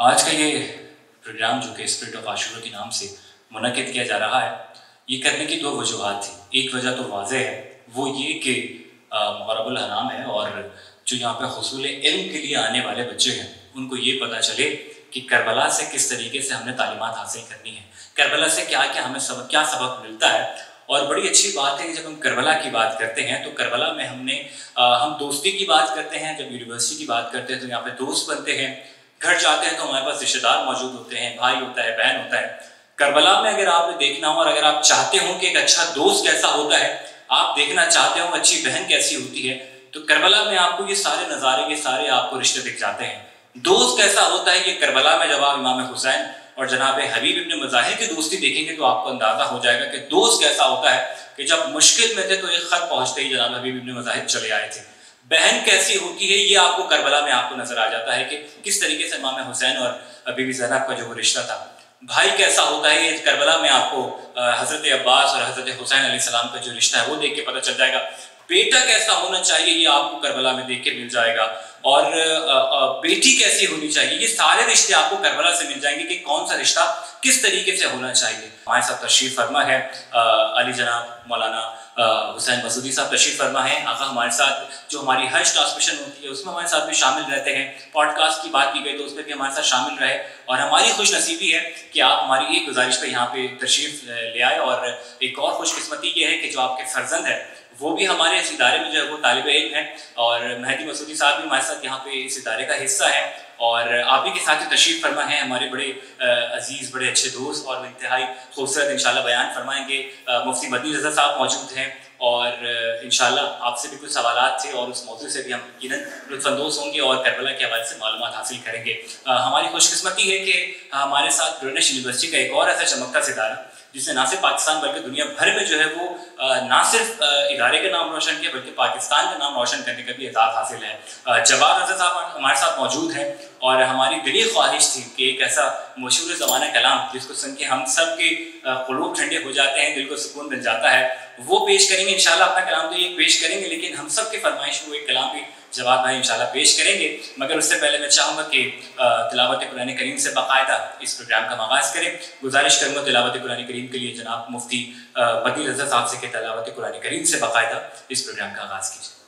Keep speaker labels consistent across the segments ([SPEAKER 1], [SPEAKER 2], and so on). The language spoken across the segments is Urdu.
[SPEAKER 1] آج کا یہ پروگرام جو کہ اسپرٹ آف عاشورہ کے نام سے منعقد کیا جا رہا ہے، یہ کرنے کی دو وجوہات تھیں۔ ایک وجہ تو واضح ہے، وہ یہ کہ مغرب الحرام ہے اور جو یہاں پہ حصول علم کے لیے آنے والے بچے ہیں ان کو یہ پتہ چلے کہ کربلا سے کس طریقے سے ہم نے تعلیمات حاصل کرنی ہے، کربلا سے کیا ہمیں سبق ملتا ہے۔ اور بڑی اچھی بات ہے کہ جب ہم کربلا کی بات کرتے ہیں تو کربلا میں ہم دوستی کی بات کرتے ہیں، جب یونیورسٹی کی بات کرتے ہیں تو یہاں پہ دوست بنتے ہیں، گھر جاتے ہیں تو ہمارے پاس رشتہ دار موجود ہوتے ہیں، بھائی ہوتا ہے، بہن ہوتا ہے۔ کربلا میں اگر آپ نے دیکھنا ہو اور اگر آپ چاہتے ہوں کہ ایک اچھا دوست کیسا ہوتا ہے، آپ دیکھنا چاہتے ہوں اچھی بہن کیسی ہوتی ہے، تو کربلا میں آپ کو یہ سارے نظارے، یہ سارے آپ کو رشتے دکھ جاتے ہیں۔ دوست کیسا ہوتا ہے یہ کربلا میں جب آپ امام حسین اور جناب حبیب ابن مظاہر کی دوستی دیکھیں گے تو آپ کو اندازہ ہو جائے گا کہ دوست کیسا ہوتا ہے کہ جب مشکل میں تھے تو ایک خط پہنچتے ہی جناب حبیب ابن مظاہر چلے آئے تھے۔ بہن کیسی ہوتی ہے یہ آپ کو کربلا میں آپ کو نظر آ جاتا ہے کہ کس طریقے سے امام حسین اور بی بی زینب کا جو وہ رشتہ تھا۔ بھائی کیسا ہوتا ہے یہ کربلا میں آپ کو حضرت عباس اور حضرت حسین علیہ السلام کا جو رشتہ ہے وہ دیکھ کے پتہ چل جائے گا۔ بیٹا کیسا ہونا چاہیے یہ آپ کو کربلا میں دیکھ کے مل جائے گا، اور بیٹی کیسی ہونی چاہیے، یہ سارے رشتے آپ کو کربلا سے مل جائیں گے کہ کون سا رشتہ کس طریقے سے ہونا چاہیے۔ ہمارے ساتھ تشریف فرما ہے علی جناب مولانا حسین مسعودی صاحب تشریف فرما ہے۔ آقا ہمارے ساتھ جو ہماری حج ٹرانسمیشن ہوتی ہے اس میں ہمارے ساتھ بھی شامل رہتے ہیں، پوڈ کاسٹ کی بات کی گئی تو اس میں بھی ہمارے ساتھ شامل رہے، اور ہماری خوش نصیبی ہے کہ آپ ہماری ایک گزارش پہ یہاں پہ تشریف لے آئے، اور ایک اور خوش قسمتی یہ ہے کہ جو آپ کے فرزند ہیں وہ بھی ہمارے اس ادارے میں جو ہے وہ طالب علم ہیں، اور مہدی مسعودی صاحب بھی ہمارے ساتھ یہاں پہ اس ادارے کا حصہ ہے، اور آپ ہی کے ساتھ تشریف فرما ہیں ہمارے بڑے عزیز، بڑے اچھے دوست، اور انتہائی خوبصورت انشاءاللہ بیان فرمائیں گے۔ مفتی مدنی رضا صاحب موجود ہیں، اور انشاءاللہ آپ سے بھی کچھ سوالات تھے اور اس موضوع سے بھی ہم یقیناً لطف اندوز ہوں گے اور کربلا کے حوالے سے معلومات حاصل کریں گے۔ ہماری خوش قسمتی ہے کہ ہمارے ساتھ گرینوش یونیورسٹی کا ایک اور ایسا چمکتا ستارہ جس نے نہ صرف پاکستان بلکہ دنیا بھر میں جو ہے وہ نہ صرف ادارے کا نام روشن کیا بلکہ پاکستان کا نام روشن کرنے کا بھی اعزاز حاصل ہے۔ جواد رضا صاحب ہمارے ساتھ موجود ہیں، اور ہماری دلی خواہش تھی کہ ایک ایسا مشہور زمانہ کلام جس کو سن کے ہم سب کے قلوب ٹھنڈے ہو جاتے ہیں، دل کو سکون مل جاتا ہے، وہ پیش کریں گے انشاءاللہ۔ اپنا کلام تو یہ پیش کریں گے، لیکن ہم سب کے فرمائش کو ایک کلام بھی جواد بھائی انشاءاللہ پیش کریں گے، مگر اس سے پہلے میں چاہوں گا کہ تلاوت قرآن کریم سے باقاعدہ اس پروگرام کا آغاز کریں۔ گزارش کروں گا تلاوت قرآن کریم کے لیے جناب مفتی مدنی رضا صاحب سے کہ تلاوت قرآن کریم سے باقاعدہ اس پروگرام کا آغاز کیجیے۔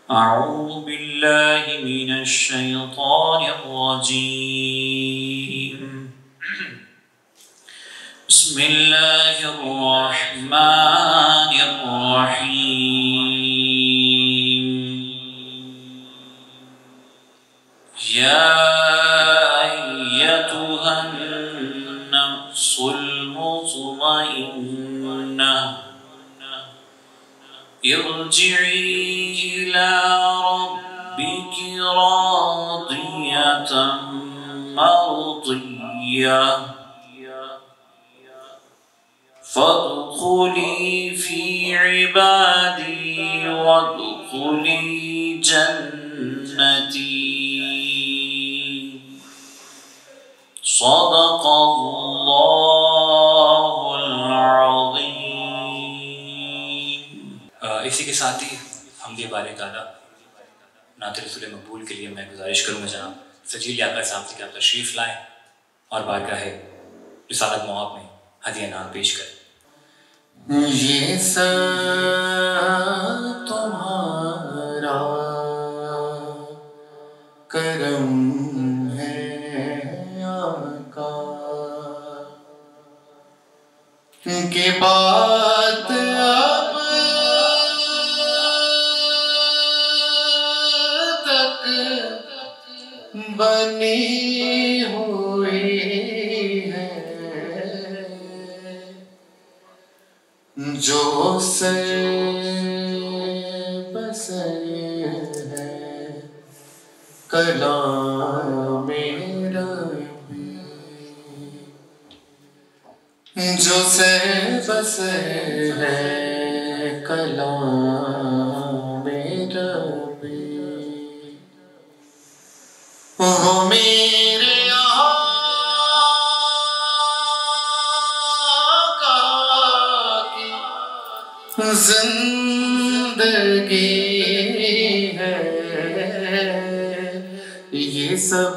[SPEAKER 2] اعوذ باللہ من الشیطان الرجیم، بسم اللہ الرحمن الرحیم، یا ایتھا النفس المطمئنہ ارجعی إلى ربك راضية مرضية فادخلي في عبادي وادخلي جنتي صدق اللہ العظیم۔
[SPEAKER 1] اسی کے ساتھ ہی حمد بارِ تعالیٰ نعت رسول مقبول کے لیے میں گزارش کروں گا جناب سجیل یاقوت صاحب سے کہ آپ تشریف لائیں اور بارگاہ رسالت مواب میں ہدیہ نام پیش کریں۔
[SPEAKER 3] یہ سب تمہارا کرم ہے آقا، کہ بات اب تک بنی ہوئی ہے، جو سر بسر ہے کلام ربی، جو سر بسر ہے کلام ربی، وہ میرے آقا کی زندگی ہے، یہ سب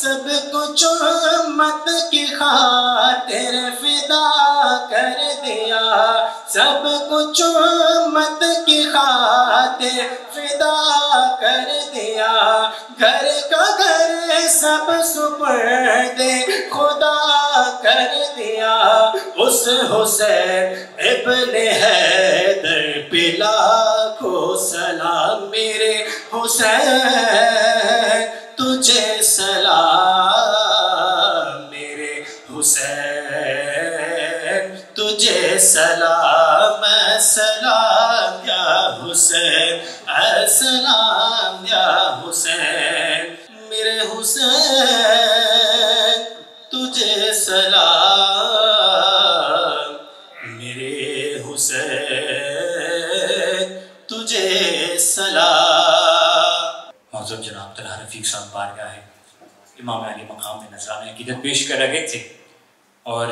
[SPEAKER 2] سب کچھ امت کی خاطر فدا کر دیا، سب کچھ امت کی خاطر فدا کر دیا، گھر کا گھر سب سپرد خدا کر دیا، اس حسین ابن حیدر پہ لاکھوں سلام، میرے حسین تجھے سلام، میرے حسین تجھے سلام، سلام یا حسین، السلام یا حسین، میرے حسین تجھے سلام، میرے حسین تجھے سلام۔
[SPEAKER 1] معظم جناب طلحہ رفیق صاحب بارگاہ ہے امام علی مقام میں نذرانہ عقیدت پیش کر رہے تھے، اور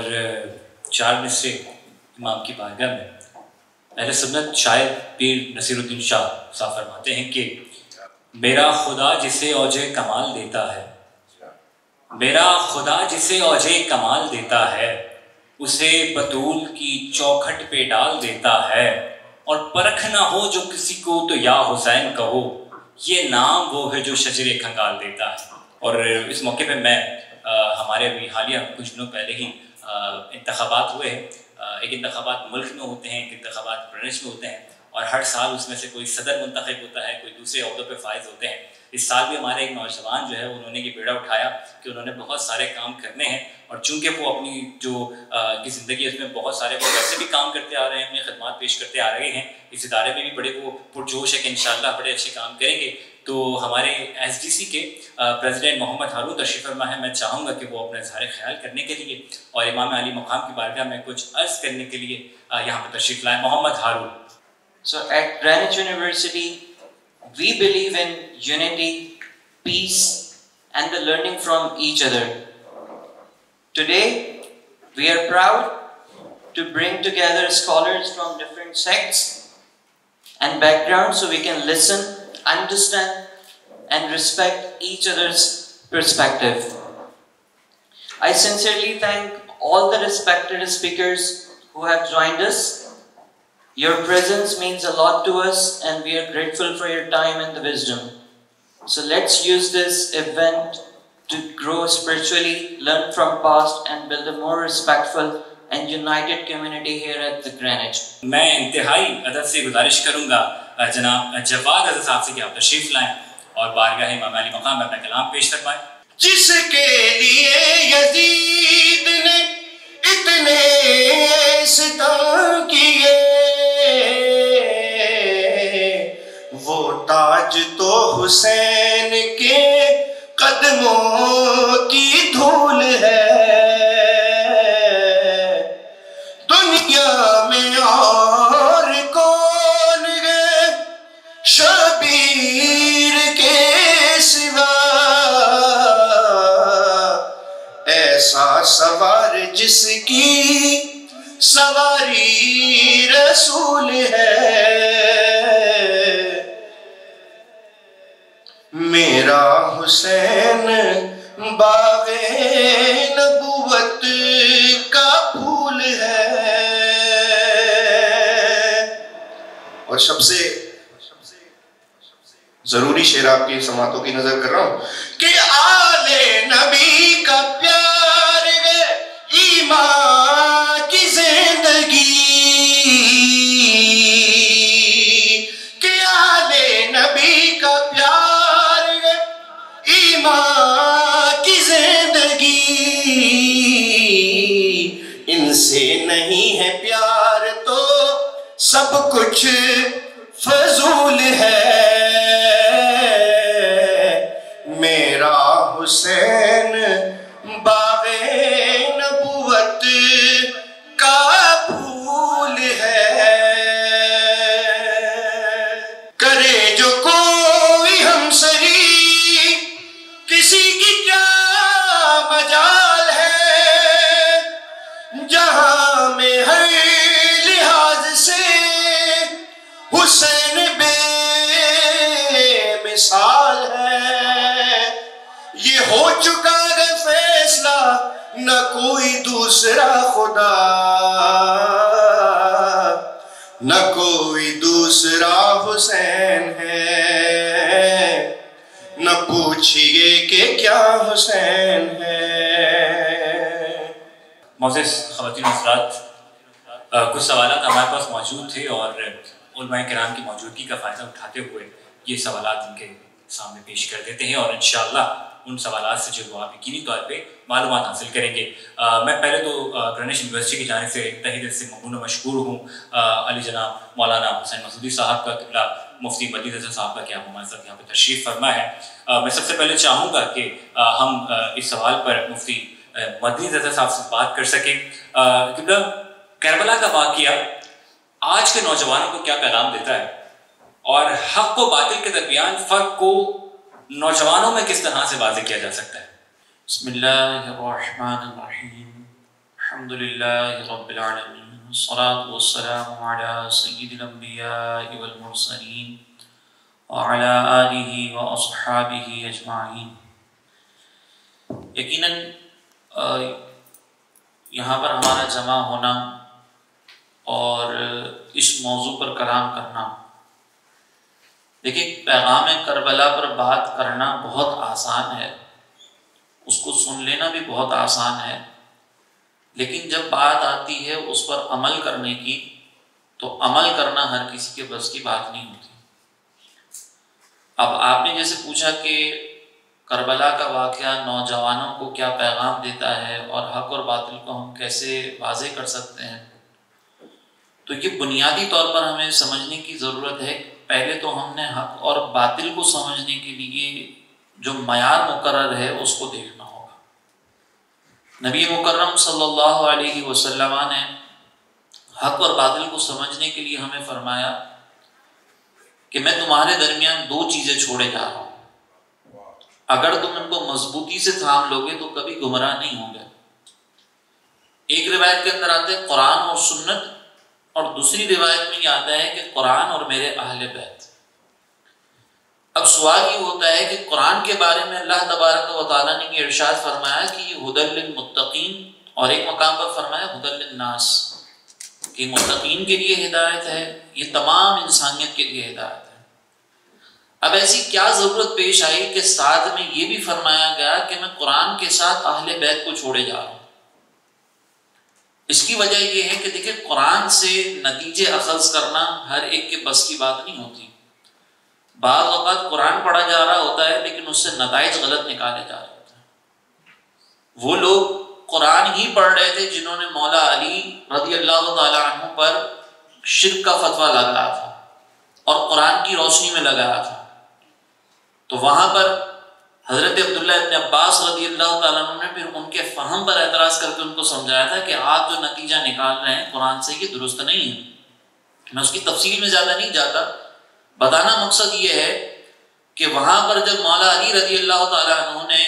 [SPEAKER 1] 4 مصرے امام کی بارگاہ میں اہل سنت شاعر پیر نصیر الدین شاہ صاحب فرماتے ہیں کہ میرا خدا جسے اوجے کمال دیتا ہے، میرا خدا جسے اوجے کمال دیتا ہے، اسے بطول کی چوکھٹ پہ ڈال دیتا ہے، اور پرکھ نہ ہو جو کسی کو تو یا حسین کہو، یہ نام وہ ہے جو شجرے کھنگال دیتا ہے۔ اور اس موقع پہ میں ہمارے ابھی حالیہ کچھ دنوں پہلے ہی انتخابات ہوئے ہیں، ایک انتخابات ملک میں ہوتے ہیں، ایک انتخابات برنس میں ہوتے ہیں، اور ہر سال اس میں سے کوئی صدر منتخب ہوتا ہے، کوئی دوسرے عہدوں پہ فائز ہوتے ہیں۔ اس سال بھی ہمارے ایک نوجوان جو ہے انہوں نے یہ بیڑا اٹھایا کہ انہوں نے بہت سارے کام کرنے ہیں، اور چونکہ وہ اپنی جو کی زندگی ہے اس میں بہت سارے وہ ویسے بھی کام کرتے آ رہے ہیں، اپنی خدمات پیش کرتے آ رہے ہیں، اس ادارے میں بھی بڑے وہ پرجوش ہے کہ انشاءاللہ بڑے اچھے کام کریں گے۔ تو ہمارے SDC کے پریزیڈنٹ محمد ہارون تشریف فرما ہے، میں چاہوں گا کہ وہ اپنا اظہار خیال کرنے کے لیے اور امام علی مقام کی بارگاہ میں کچھ عرض کرنے کے لیے یہاں پہ تشریف لائیں۔ محمد Haroon.
[SPEAKER 4] So at Greenwich University, we believe in unity, peace, and the learning from each other. Today, we are proud to bring together scholars from different sects and backgrounds so we can listen, understand, and respect each other's perspective. I sincerely thank all the respected speakers who have joined us. Your presence means a lot to us, and we are grateful for your time and the wisdom. So let's use this event to grow spiritually, learn from past, and build a more respectful and united community here at the Greenwich.
[SPEAKER 1] میں انتہائی ادب سے گزارش کروں گا جناب جواد رضا صاحب سے کہ آپ تشریف لائیں اور بارگاہ امام علی مقام میں اپنا کلام پیش فرمائیں۔
[SPEAKER 3] جس کے لیے یزید نے اتنے ستم کیے، وہ تاج تو حسین کے قدموں کی دھول ہے، دنیا میں اور کون ہے شبیر کے سوا، ایسا سوار جس کی سواری رسول ہے، میرا حسین باغ نبوت کا پھول ہے۔ اور سب سے ضروری شعر آپ کی سماعتوں کی نظر کر رہا ہوں کہ آل نبی کا پیار ہے ایمان کی زندگی، کہ آل نبی کا پیار ہے ایمان کی زندگی، ان سے نہیں ہے پیار تو سب کچھ فضول ہے، میرا حسین باغ نبوت کا پھول ہے، کرے جو کوئی ہمسری کسی کی کیا مجال ہے، جہاں میں ہر لحاظ سے حسین بے مثال ہے، یہ ہو چکا ہے فیصلہ نہ کوئی دوسرا خدا، نہ کوئی دوسرا حسین ہے، نہ پوچھئے کہ کیا حسین ہے۔
[SPEAKER 1] معزز خواتین و حضرات، کچھ سوالات ہمارے پاس موجود تھے اور علماء کرام کی موجودگی کا فائدہ اٹھاتے ہوئے یہ سوالات ان کے سامنے پیش کر دیتے ہیں اور انشاءاللہ ان سوالات سے جو آپ یقینی طور پہ معلومات حاصل کریں گے۔ میں پہلے تو گرینوش یونیورسٹی کی جانب سے تہہ دل سے ممنون و مشکور ہوں علی جناب مولانا حسین مسعودی صاحب کا، قبلہ مفتی مدنی رضا صاحب کا کہ آپ ہمارے ساتھ یہاں پہ تشریف فرما ہے۔ میں سب سے پہلے چاہوں گا کہ ہم اس سوال پر مفتی مدنی رضا صاحب سے بات کر سکیں۔ قبلہ، کربلا کا واقعہ آج کے نوجوانوں کو کیا پیغام دیتا ہے اور حق و باطل کے درمیان فرق کو نوجوانوں میں کس طرح سے واضح کیا جا سکتا ہے؟
[SPEAKER 5] بسم اللہ الرحمن الرحیم، الحمدللہ رب العالمین، والصلاة والسلام علی سید الانبیاء والمرسلین وعلی آلہ واصحابہ اجمعین۔ یقیناً یہاں پر ہمارا جمع ہونا اور اس موضوع پر کلام کرنا، دیکھیں پیغام کربلا پر بات کرنا بہت آسان ہے، اس کو سن لینا بھی بہت آسان ہے، لیکن جب بات آتی ہے اس پر عمل کرنے کی تو عمل کرنا ہر کسی کے بس کی بات نہیں ہوتی۔ اب آپ نے جیسے پوچھا کہ کربلا کا واقعہ نوجوانوں کو کیا پیغام دیتا ہے اور حق اور باطل کو ہم کیسے واضح کر سکتے ہیں، تو یہ بنیادی طور پر ہمیں سمجھنے کی ضرورت ہے۔ پہلے تو ہم نے حق اور باطل کو سمجھنے کے لیے جو معیار مقرر ہے اس کو دیکھنا ہوگا۔ نبی مکرم صلی اللہ علیہ وسلم نے حق اور باطل کو سمجھنے کے لیے ہمیں فرمایا کہ میں تمہارے درمیان دو چیزیں چھوڑے جا رہا ہوں، اگر تم ان کو مضبوطی سے تھام لو گے تو کبھی گمراہ نہیں ہوں گے۔ ایک روایت کے اندر آتے ہیں قرآن اور سنت، اور دوسری روایت میں یہ آتا ہے کہ قرآن اور میرے اہل بیت۔ اب سوال یہ ہوتا ہے کہ قرآن کے بارے میں اللہ تبارک و تعالیٰ نے یہ ارشاد فرمایا کہ یہ ھدی للمتقین، اور ایک مقام پر فرمایا ھدی للناس، کہ متقین کے لیے ہدایت ہے، یہ تمام انسانیت کے لیے ہدایت ہے۔ اب ایسی کیا ضرورت پیش آئی کہ ساتھ میں یہ بھی فرمایا گیا کہ میں قرآن کے ساتھ اہل بیت کو چھوڑے جا رہا ہوں؟ اس کی وجہ یہ ہے کہ دیکھیں قرآن سے نتیجے اخذ کرنا ہر ایک کے بس کی بات نہیں ہوتی۔ بعض اوقات قرآن پڑھا جا رہا ہوتا ہے لیکن اس سے نتائج غلط نکالے جا رہے ہوتے ہیں۔ وہ لوگ قرآن ہی پڑھ رہے تھے جنہوں نے مولا علی رضی اللہ تعالیٰ عنہ پر شرک کا فتویٰ لگایا تھا اور قرآن کی روشنی میں لگایا تھا، تو وہاں پر حضرت عبداللہ ابن عباس رضی اللہ تعالیٰ عنہ نے پھر ان کے فہم پر اعتراض کر کے ان کو سمجھایا تھا کہ آپ جو نتیجہ نکال رہے ہیں قرآن سے یہ درست نہیں ہے۔ میں اس کی تفصیل میں زیادہ نہیں جاتا، بتانا مقصد یہ ہے کہ وہاں پر جب مولا علی رضی اللہ تعالیٰ عنہ نے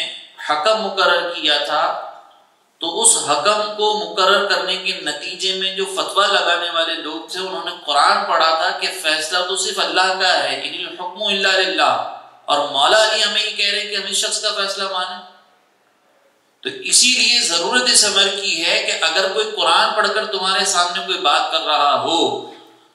[SPEAKER 5] حکم مقرر کیا تھا تو اس حکم کو مقرر کرنے کے نتیجے میں جو فتویٰ لگانے والے لوگ تھے انہوں نے قرآن پڑھا تھا کہ فیصلہ تو صرف اللہ کا ہے، ان الحکم الا للہ، اور مولا علی ہمیں یہ کہہ رہے ہیں کہ ہم اس شخص کا فیصلہ مانیں۔ تو اسی لیے ضرورت اس امر کی ہے کہ اگر کوئی قرآن پڑھ کر تمہارے سامنے کوئی بات کر رہا ہو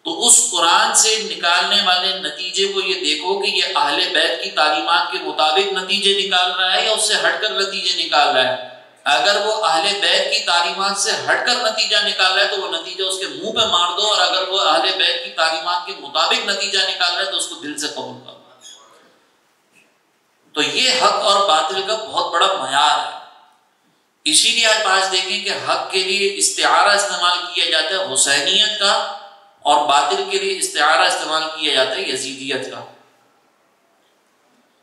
[SPEAKER 5] تو اس قرآن سے نکالنے والے نتیجے کو یہ دیکھو کہ یہ اہل بیت کی تعلیمات کے مطابق نتیجے نکال رہا ہے یا اس سے ہٹ کر نتیجے نکال رہا ہے۔ اگر وہ اہل بیت کی تعلیمات سے ہٹ کر نتیجہ نکال رہا ہے تو وہ نتیجہ اس کے منہ پہ مار دو، اور اگر وہ اہل بیت کی تعلیمات کے مطابق نتیجہ نکال رہا ہے تو اس کو دل سے قبول کرو۔ تو یہ حق اور باطل کا بہت بڑا معیار ہے۔ اسی لیے آج دیکھیں کہ حق کے لیے استعارہ استعمال کیا جاتا ہے حسینیت کا، اور باطل کے لیے استعارہ استعمال کیا جاتا ہے یزیدیت کا۔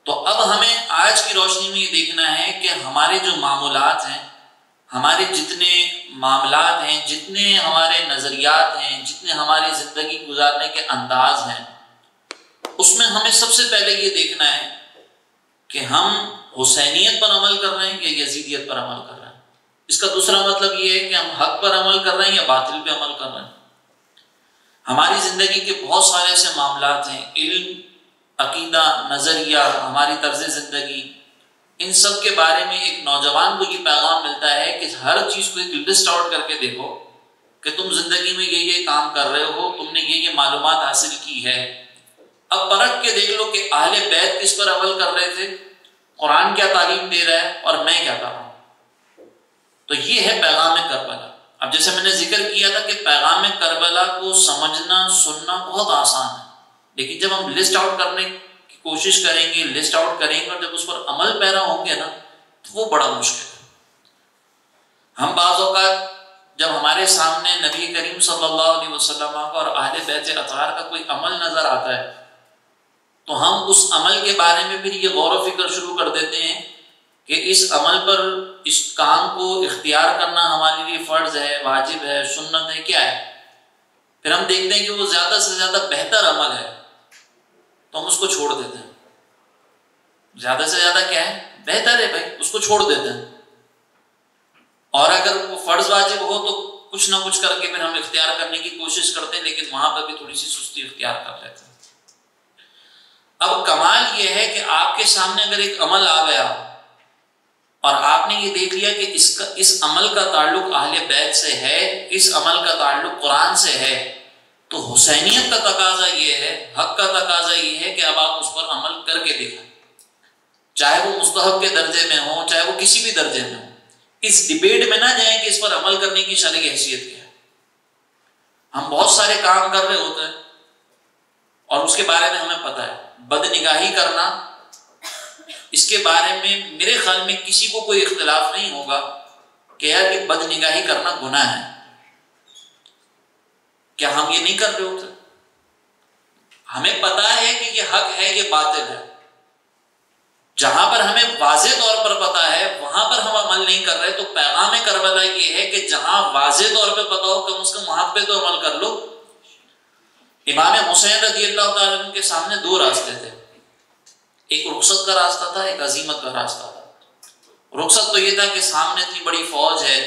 [SPEAKER 5] تو اب ہمیں آج کی روشنی میں یہ دیکھنا ہے کہ ہمارے جو معمولات ہیں، ہمارے جتنے معاملات ہیں، جتنے ہمارے نظریات ہیں، جتنے ہماری زندگی گزارنے کے انداز ہیں، اس میں ہمیں سب سے پہلے یہ دیکھنا ہے کہ ہم حسینیت پر عمل کر رہے ہیں یا یزیدیت پر عمل کر رہے ہیں۔ اس کا دوسرا مطلب یہ ہے کہ ہم حق پر عمل کر رہے ہیں یا باطل پہ عمل کر رہے ہیں۔ ہماری زندگی کے بہت سارے ایسے معاملات ہیں، علم، عقیدہ، نظریہ، ہماری طرز زندگی، ان سب کے بارے میں ایک نوجوان کو یہ پیغام ملتا ہے کہ ہر چیز کو ایک لسٹ آؤٹ کر کے دیکھو کہ تم زندگی میں یہ کام کر رہے ہو، تم نے یہ معلومات حاصل کی ہے، اب پرکھ کے دیکھ لو کہ اہل بیت کس پر عمل کر رہے تھے، قرآن کیا تعلیم دے رہا ہے اور میں کیا کر رہا ہوں۔ تو یہ ہے پیغام کربلا۔ اب جیسے میں نے ذکر کیا تھا کہ پیغام کربلا کو سمجھنا سننا بہت آسان ہے، لیکن جب ہم لسٹ آؤٹ کرنے کی کوشش کریں گے، لسٹ آؤٹ کریں گے، اور جب اس پر عمل پیرا ہوں گے نا تو وہ بڑا مشکل ہے۔ ہم بعض اوقات جب ہمارے سامنے نبی کریم صلی اللہ علیہ وسلم کا اور اہل بیت اطہار کا کوئی عمل نظر آتا ہے تو ہم اس عمل کے بارے میں پھر یہ غور و فکر شروع کر دیتے ہیں کہ اس عمل پر، اس کام کو اختیار کرنا ہمارے لیے فرض ہے، واجب ہے، سنت ہے، کیا ہے۔ پھر ہم دیکھتے ہیں کہ وہ زیادہ سے زیادہ بہتر عمل ہے تو ہم اس کو چھوڑ دیتے ہیں۔ زیادہ سے زیادہ کیا ہے؟ بہتر ہے بھائی، اس کو چھوڑ دیتے ہیں۔ اور اگر وہ فرض واجب ہو تو کچھ نہ کچھ کر کے پھر ہم اختیار کرنے کی کوشش کرتے ہیں، لیکن وہاں پر بھی تھوڑی سی سستی اختیار کر لیتے ہیں۔ اب کمال یہ ہے کہ آپ کے سامنے اگر ایک عمل آ گیا اور آپ نے یہ دیکھ لیا کہ اس عمل کا تعلق اہل بیت سے ہے، اس عمل کا تعلق قرآن سے ہے، تو حسینیت کا تقاضا یہ ہے، حق کا تقاضا یہ ہے کہ اب آپ اس پر عمل کر کے دیکھیں، چاہے وہ مستحب کے درجے میں ہو، چاہے وہ کسی بھی درجے میں ہو۔ اس ڈیبیٹ میں نہ جائیں کہ اس پر عمل کرنے کی شرعی حیثیت کیا ہے۔ ہم بہت سارے کام کر رہے ہوتے ہیں اور اس کے بارے میں ہمیں پتہ ہے، بد نگاہی کرنا، اس کے بارے میں میرے خیال میں کسی کو کوئی اختلاف نہیں ہوگا کہ یار کہ بد نگاہی کرنا گناہ ہے۔ کیا ہم یہ نہیں کر رہے ہوتے؟ ہمیں پتہ ہے کہ یہ حق ہے، یہ باطل ہے، جہاں پر ہمیں واضح طور پر پتہ ہے وہاں پر ہم عمل نہیں کر رہے، تو پیغام کربلا یہ ہے کہ جہاں واضح طور پہ پتہ ہو کم از کم وہاں پہ تو عمل کر لو۔ امام حسین رضی اللہ تعالیٰ عنہ کے سامنے دو راستے تھے، ایک رخصت کا راستہ تھا، ایک عزیمت کا راستہ تھا۔ رخصت تو یہ تھا کہ سامنے اتنی بڑی فوج ہے،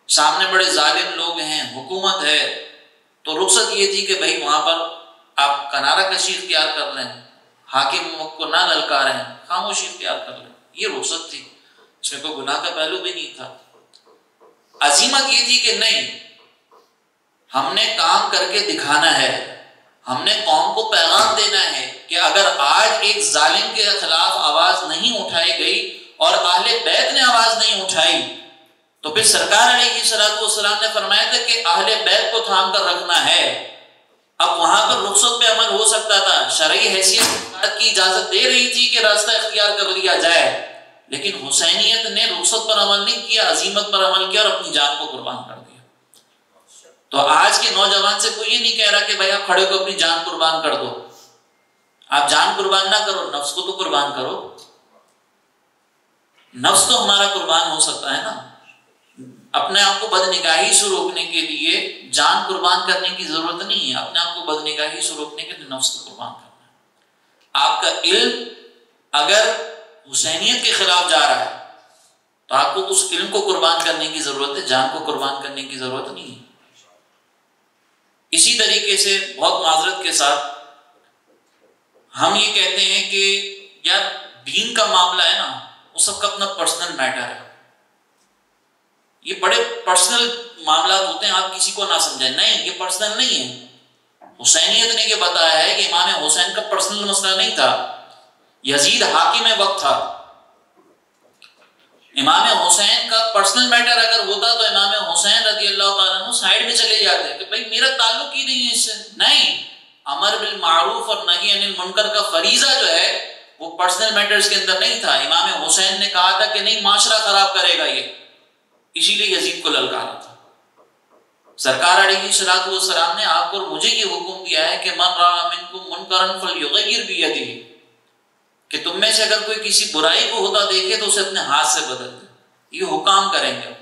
[SPEAKER 5] سامنے بڑے ظالم لوگ ہیں، حکومت ہے، تو رخصت یہ تھی کہ بھائی وہاں پر آپ کنارہ کشی اختیار کر لیں، حاکم کو نہ للکاریں، خاموشی اختیار کر لیں، یہ رخصت تھی، اس میں کوئی گناہ کا پہلو بھی نہیں تھا۔ عزیمت یہ تھی کہ نہیں، ہم نے کام کر کے دکھانا ہے، ہم نے قوم کو پیغام دینا ہے کہ اگر آج ایک ظالم کے خلاف آواز نہیں اٹھائی گئی اور اہل بیت نے آواز نہیں اٹھائی تو پھر سرکار علیہ الصلوۃ والسلام نے فرمایا تھا کہ اہل بیت کو تھام کر رکھنا ہے۔ اب وہاں پر رخصت پہ عمل ہو سکتا تھا، شرعی حیثیت کی اجازت دے رہی تھی کہ راستہ اختیار کر لیا جائے، لیکن حسینیت نے رخصت پر عمل نہیں کیا، عزیمت پر عمل کیا اور اپنی جان کو قربان کر دیا۔ تو آج کے نوجوان سے کوئی یہ نہیں کہہ رہا کہ بھائی آپ کھڑے کو اپنی جان قربان کر دو، آپ جان قربان نہ کرو، نفس کو تو قربان کرو۔ نفس تو ہمارا قربان ہو سکتا ہے نا، اپنے آپ کو بد نگاہی سے روکنے کے لیے جان قربان کرنے کی ضرورت نہیں ہے، اپنے آپ کو بد نگاہی سے روکنے کے لیے نفس کو قربان کرنا ہے۔ آپ کا علم اگر حسینیت کے خلاف جا رہا ہے تو آپ کو اس علم کو قربان کرنے کی ضرورت ہے، جان کو قربان کرنے کی ضرورت نہیں ہے۔ اسی طریقے سے بہت معذرت کے ساتھ ہم یہ کہتے ہیں کہ یار دین کا معاملہ ہے نا، وہ سب کا اپنا پرسنل میٹر ہے، یہ بڑے پرسنل معاملات ہوتے ہیں، آپ کسی کو نہ سمجھیں۔ نہیں، یہ پرسنل نہیں ہے۔ حسینیت نے یہ بتایا ہے کہ امام حسین کا پرسنل مسئلہ نہیں تھا، یزید حاکم وقت تھا، امام حسین کا پرسنل میٹر اگر ہوتا تو امام حسین رضی اللہ تعالیٰ عنہ سائیڈ میں چلے جاتے کہ بھائی میرا تعلق ہی نہیں ہے اس سے۔ نہیں، امر بالمعروف اور نہی عن المنکر کا فریضہ جو ہے وہ پرسنل میٹرز کے اندر نہیں تھا۔ امام حسین نے کہا تھا کہ نہیں، معاشرہ خراب کرے گا یہ، اسی لیے یزید کو للکارا تھا۔ سرکار علیہ الصلوۃ والسلام نے آپ کو اور مجھے یہ حکم دیا ہے کہ من رأى منکم منکرا فلیغیر بیدہ، کہ تم میں سے اگر کوئی کسی برائی کو ہوتا دیکھے تو اسے اپنے ہاتھ سے بدل دے، یہ حکام کریں گے۔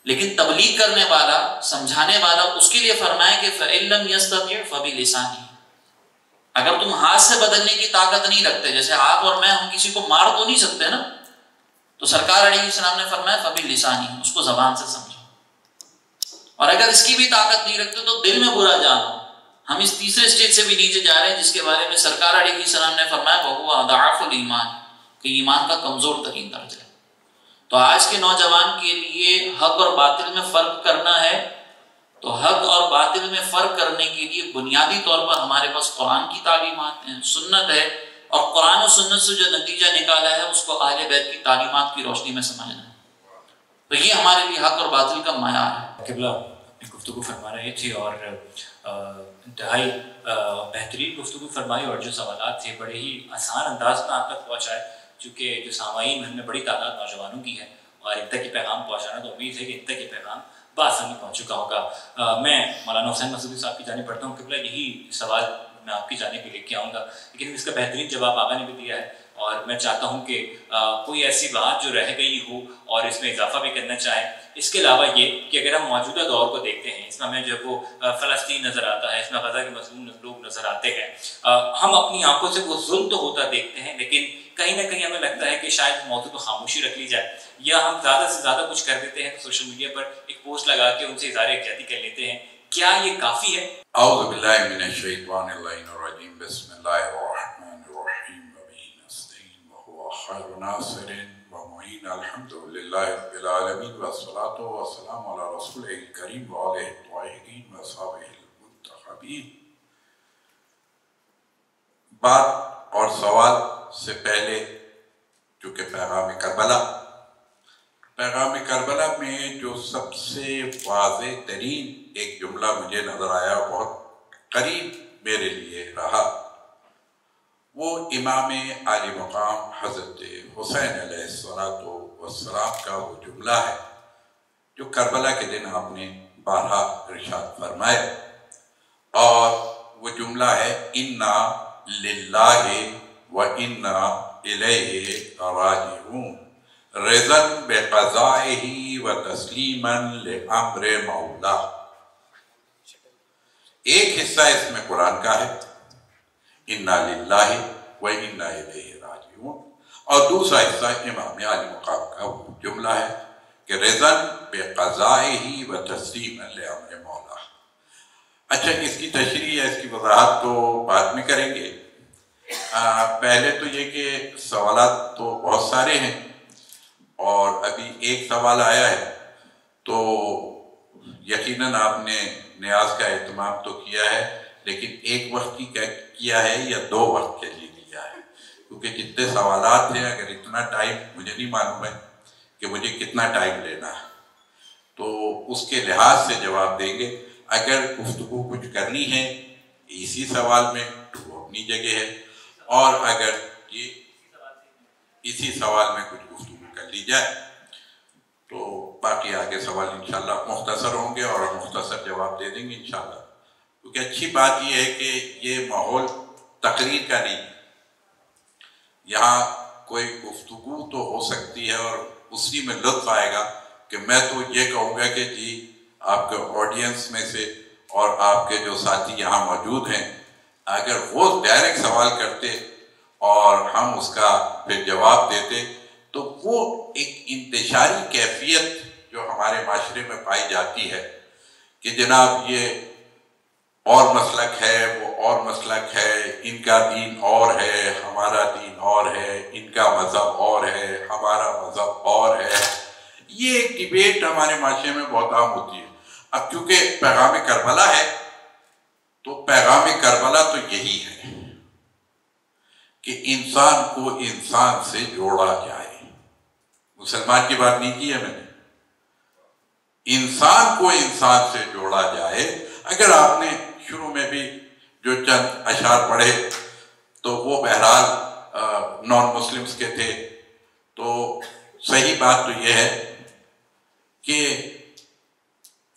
[SPEAKER 5] لیکن تبلیغ کرنے والا، سمجھانے والا، اس کے لیے فرمایا کہ فَإِن لَّمْ يَسْتَطِعْ فَبِلِسَانِهِ، اگر تم ہاتھ سے بدلنے کی طاقت نہیں رکھتے، جیسے آپ اور میں ہم کسی کو مار تو نہیں سکتے نا، تو سرکار علیہ السلام نے فرمایا فَبِلِسَانِهِ، اس کو زبان سے سمجھو، اور اگر اس کی بھی طاقت نہیں رکھتے تو دل میں برا جانو۔ ہم اس تیسرے سٹیج سے بھی نیچے جا رہے ہیں جس کے بارے میں سرکار علیہ السلام نے فرمایا وَهُوَ أَضْعَفُ الْإِيمَانِ، کہ ایمان کا کمزور ترین درجہ ہے۔ تو آج کے نوجوان کے لیے حق اور باطل میں فرق کرنا ہے، تو حق اور باطل میں فرق کرنے کے لیے بنیادی طور پر ہمارے پاس قرآن کی تعلیمات ہیں، سنت ہے، اور قرآن و سنت سے جو نتیجہ نکالا ہے اس کو اہل بیت کی تعلیمات کی روشنی میں سمجھنا ہے۔ تو یہ ہمارے لیے حق اور باطل کا معیار ہے۔
[SPEAKER 1] قبلہ اپنی گفتگو فرما رہے تھے اور انتہائی بہترین گفتگو فرمائی، اور جو سوالات تھے بڑے ہی آسان انداز میں آپ تک پہنچائے، چونکہ جو سامعین ہم نے بڑی تعداد نوجوانوں کی ہے اور ان تک یہ پیغام پہنچانا، تو امید ہے کہ ان تک یہ پیغام بآسانی پہنچ چکا ہوگا۔ میں مولانا حسین مسعودی صاحب کی جانب پڑھتا ہوں۔ قبلہ یہی سوال میں آپ کی جانب بھی لے کے آؤں گا، لیکن اس کا بہترین جواب آقا نے بھی دیا ہے، اور میں چاہتا ہوں کہ کوئی ایسی بات جو رہ گئی ہو اور اس میں اضافہ بھی کرنا چاہیں۔ اس کے علاوہ یہ کہ اگر ہم موجودہ دور کو دیکھتے ہیں، اس میں ہمیں جو وہ فلسطین نظر آتا ہے، اس میں غزہ کے مظلوم لوگ نظر آتے ہیں، ہم اپنی آنکھوں سے وہ ظلم تو ہوتا دیکھتے ہیں، لیکن کہیں نہ کہیں ہمیں لگتا ہے کہ شاید موضوع پہ خاموشی رکھ لی جائے، یا ہم زیادہ سے زیادہ کچھ کر دیتے ہیں سوشل میڈیا پر ایک پوسٹ لگا کے ان سے اظہار احتیاطی کر لیتے ہیں۔ کیا یہ کافی ہے؟
[SPEAKER 6] اعوذ باللہ من الشیطان اللعین الرجیم، بسم اللہ الرحمن الرحیم، وبہ نستعین وہو خیر ناصر ومعین، الحمدللہ رب العالمین، والصلاة والسلام علی رسولہ الکریم وآلہ الطاہرین وصحبہ المنتخبین۔ بات اور سوال سے پہلے چونکہ پیغام کربلا میں جو سب سے واضح ترین ایک جملہ مجھے نظر آیا، بہت قریب میرے لیے رہا، وہ امام عالی مقام حضرت حسین علیہ السلام کا وہ جملہ ہے جو کربلا کے دن آپ نے بارہا ارشاد فرمایا، اور وہ جملہ ہے اِنَّا لِلَّهِ وَإِنَّا إِلَيْهِ راجعون، رضاً بقضائه وتسلیماً لأمر مولا۔ ایک حصہ اس میں قرآن کا ہے، اِنَّا لِلَّهِ وَإِنَّا إِلَيْهِ راجعون، اور دوسرا حصہ امام عالی مقام کا وہ جملہ ہے کہ رضاً بقضائه وتسلیماً لأمر مولا۔ اچھا، اس کی تشریح ہے، اس کی وضاحت تو بعد میں کریں گے۔ پہلے تو یہ کہ سوالات تو بہت سارے ہیں، اور ابھی ایک سوال آیا ہے، تو یقیناً آپ نے نیاز کا اہتمام تو کیا ہے، لیکن ایک وقت کی کیا ہے یا 2 وقت کے لیے کیا ہے، کیونکہ جتنے سوالات ہیں، اگر اتنا ٹائم مجھے نہیں معلوم ہے کہ مجھے کتنا ٹائم لینا ہے، تو اس کے لحاظ سے جواب دیں گے۔ اگر گفتگو کچھ کرنی ہے اسی سوال میں تو وہ اپنی جگہ ہے، اور اگر یہ اسی سوال میں کچھ گفتگو کر لی جائے تو باقی آگے سوال انشاءاللہ مختصر ہوں گے اور مختصر جواب دے دیں گے انشاءاللہ، کیونکہ اچھی بات یہ ہے کہ یہ ماحول تقریر کا نہیں ہے، یہاں کوئی گفتگو تو ہو سکتی ہے اور اسی میں لطف آئے گا کہ میں تو یہ کہوں گا کہ جی آپ کے آڈینس میں سے اور آپ کے جو ساتھی یہاں موجود ہیں، اگر وہ ڈائریکٹ سوال کرتے اور ہم اس کا پھر جواب دیتے تو وہ ایک انتشاری کیفیت جو ہمارے معاشرے میں پائی جاتی ہے کہ جناب یہ اور مسلک ہے، وہ اور مسلک ہے، ان کا دین اور ہے، ہمارا دین اور ہے، ان کا مذہب اور ہے، ہمارا مذہب اور ہے، یہ ایک ڈیبیٹ ہمارے معاشرے میں بہت عام ہوتی ہے۔ اب چونکہ پیغام کربلا ہے تو پیغام کربلا تو یہی ہے کہ انسان کو انسان سے جوڑا جائے۔ مسلمان کی بات نہیں کی ہے میں نے، انسان کو انسان سے جوڑا جائے۔ اگر آپ نے شروع میں بھی جو چند اشعار پڑھے تو وہ بہرحال نان مسلمز کے تھے، تو صحیح بات تو یہ ہے کہ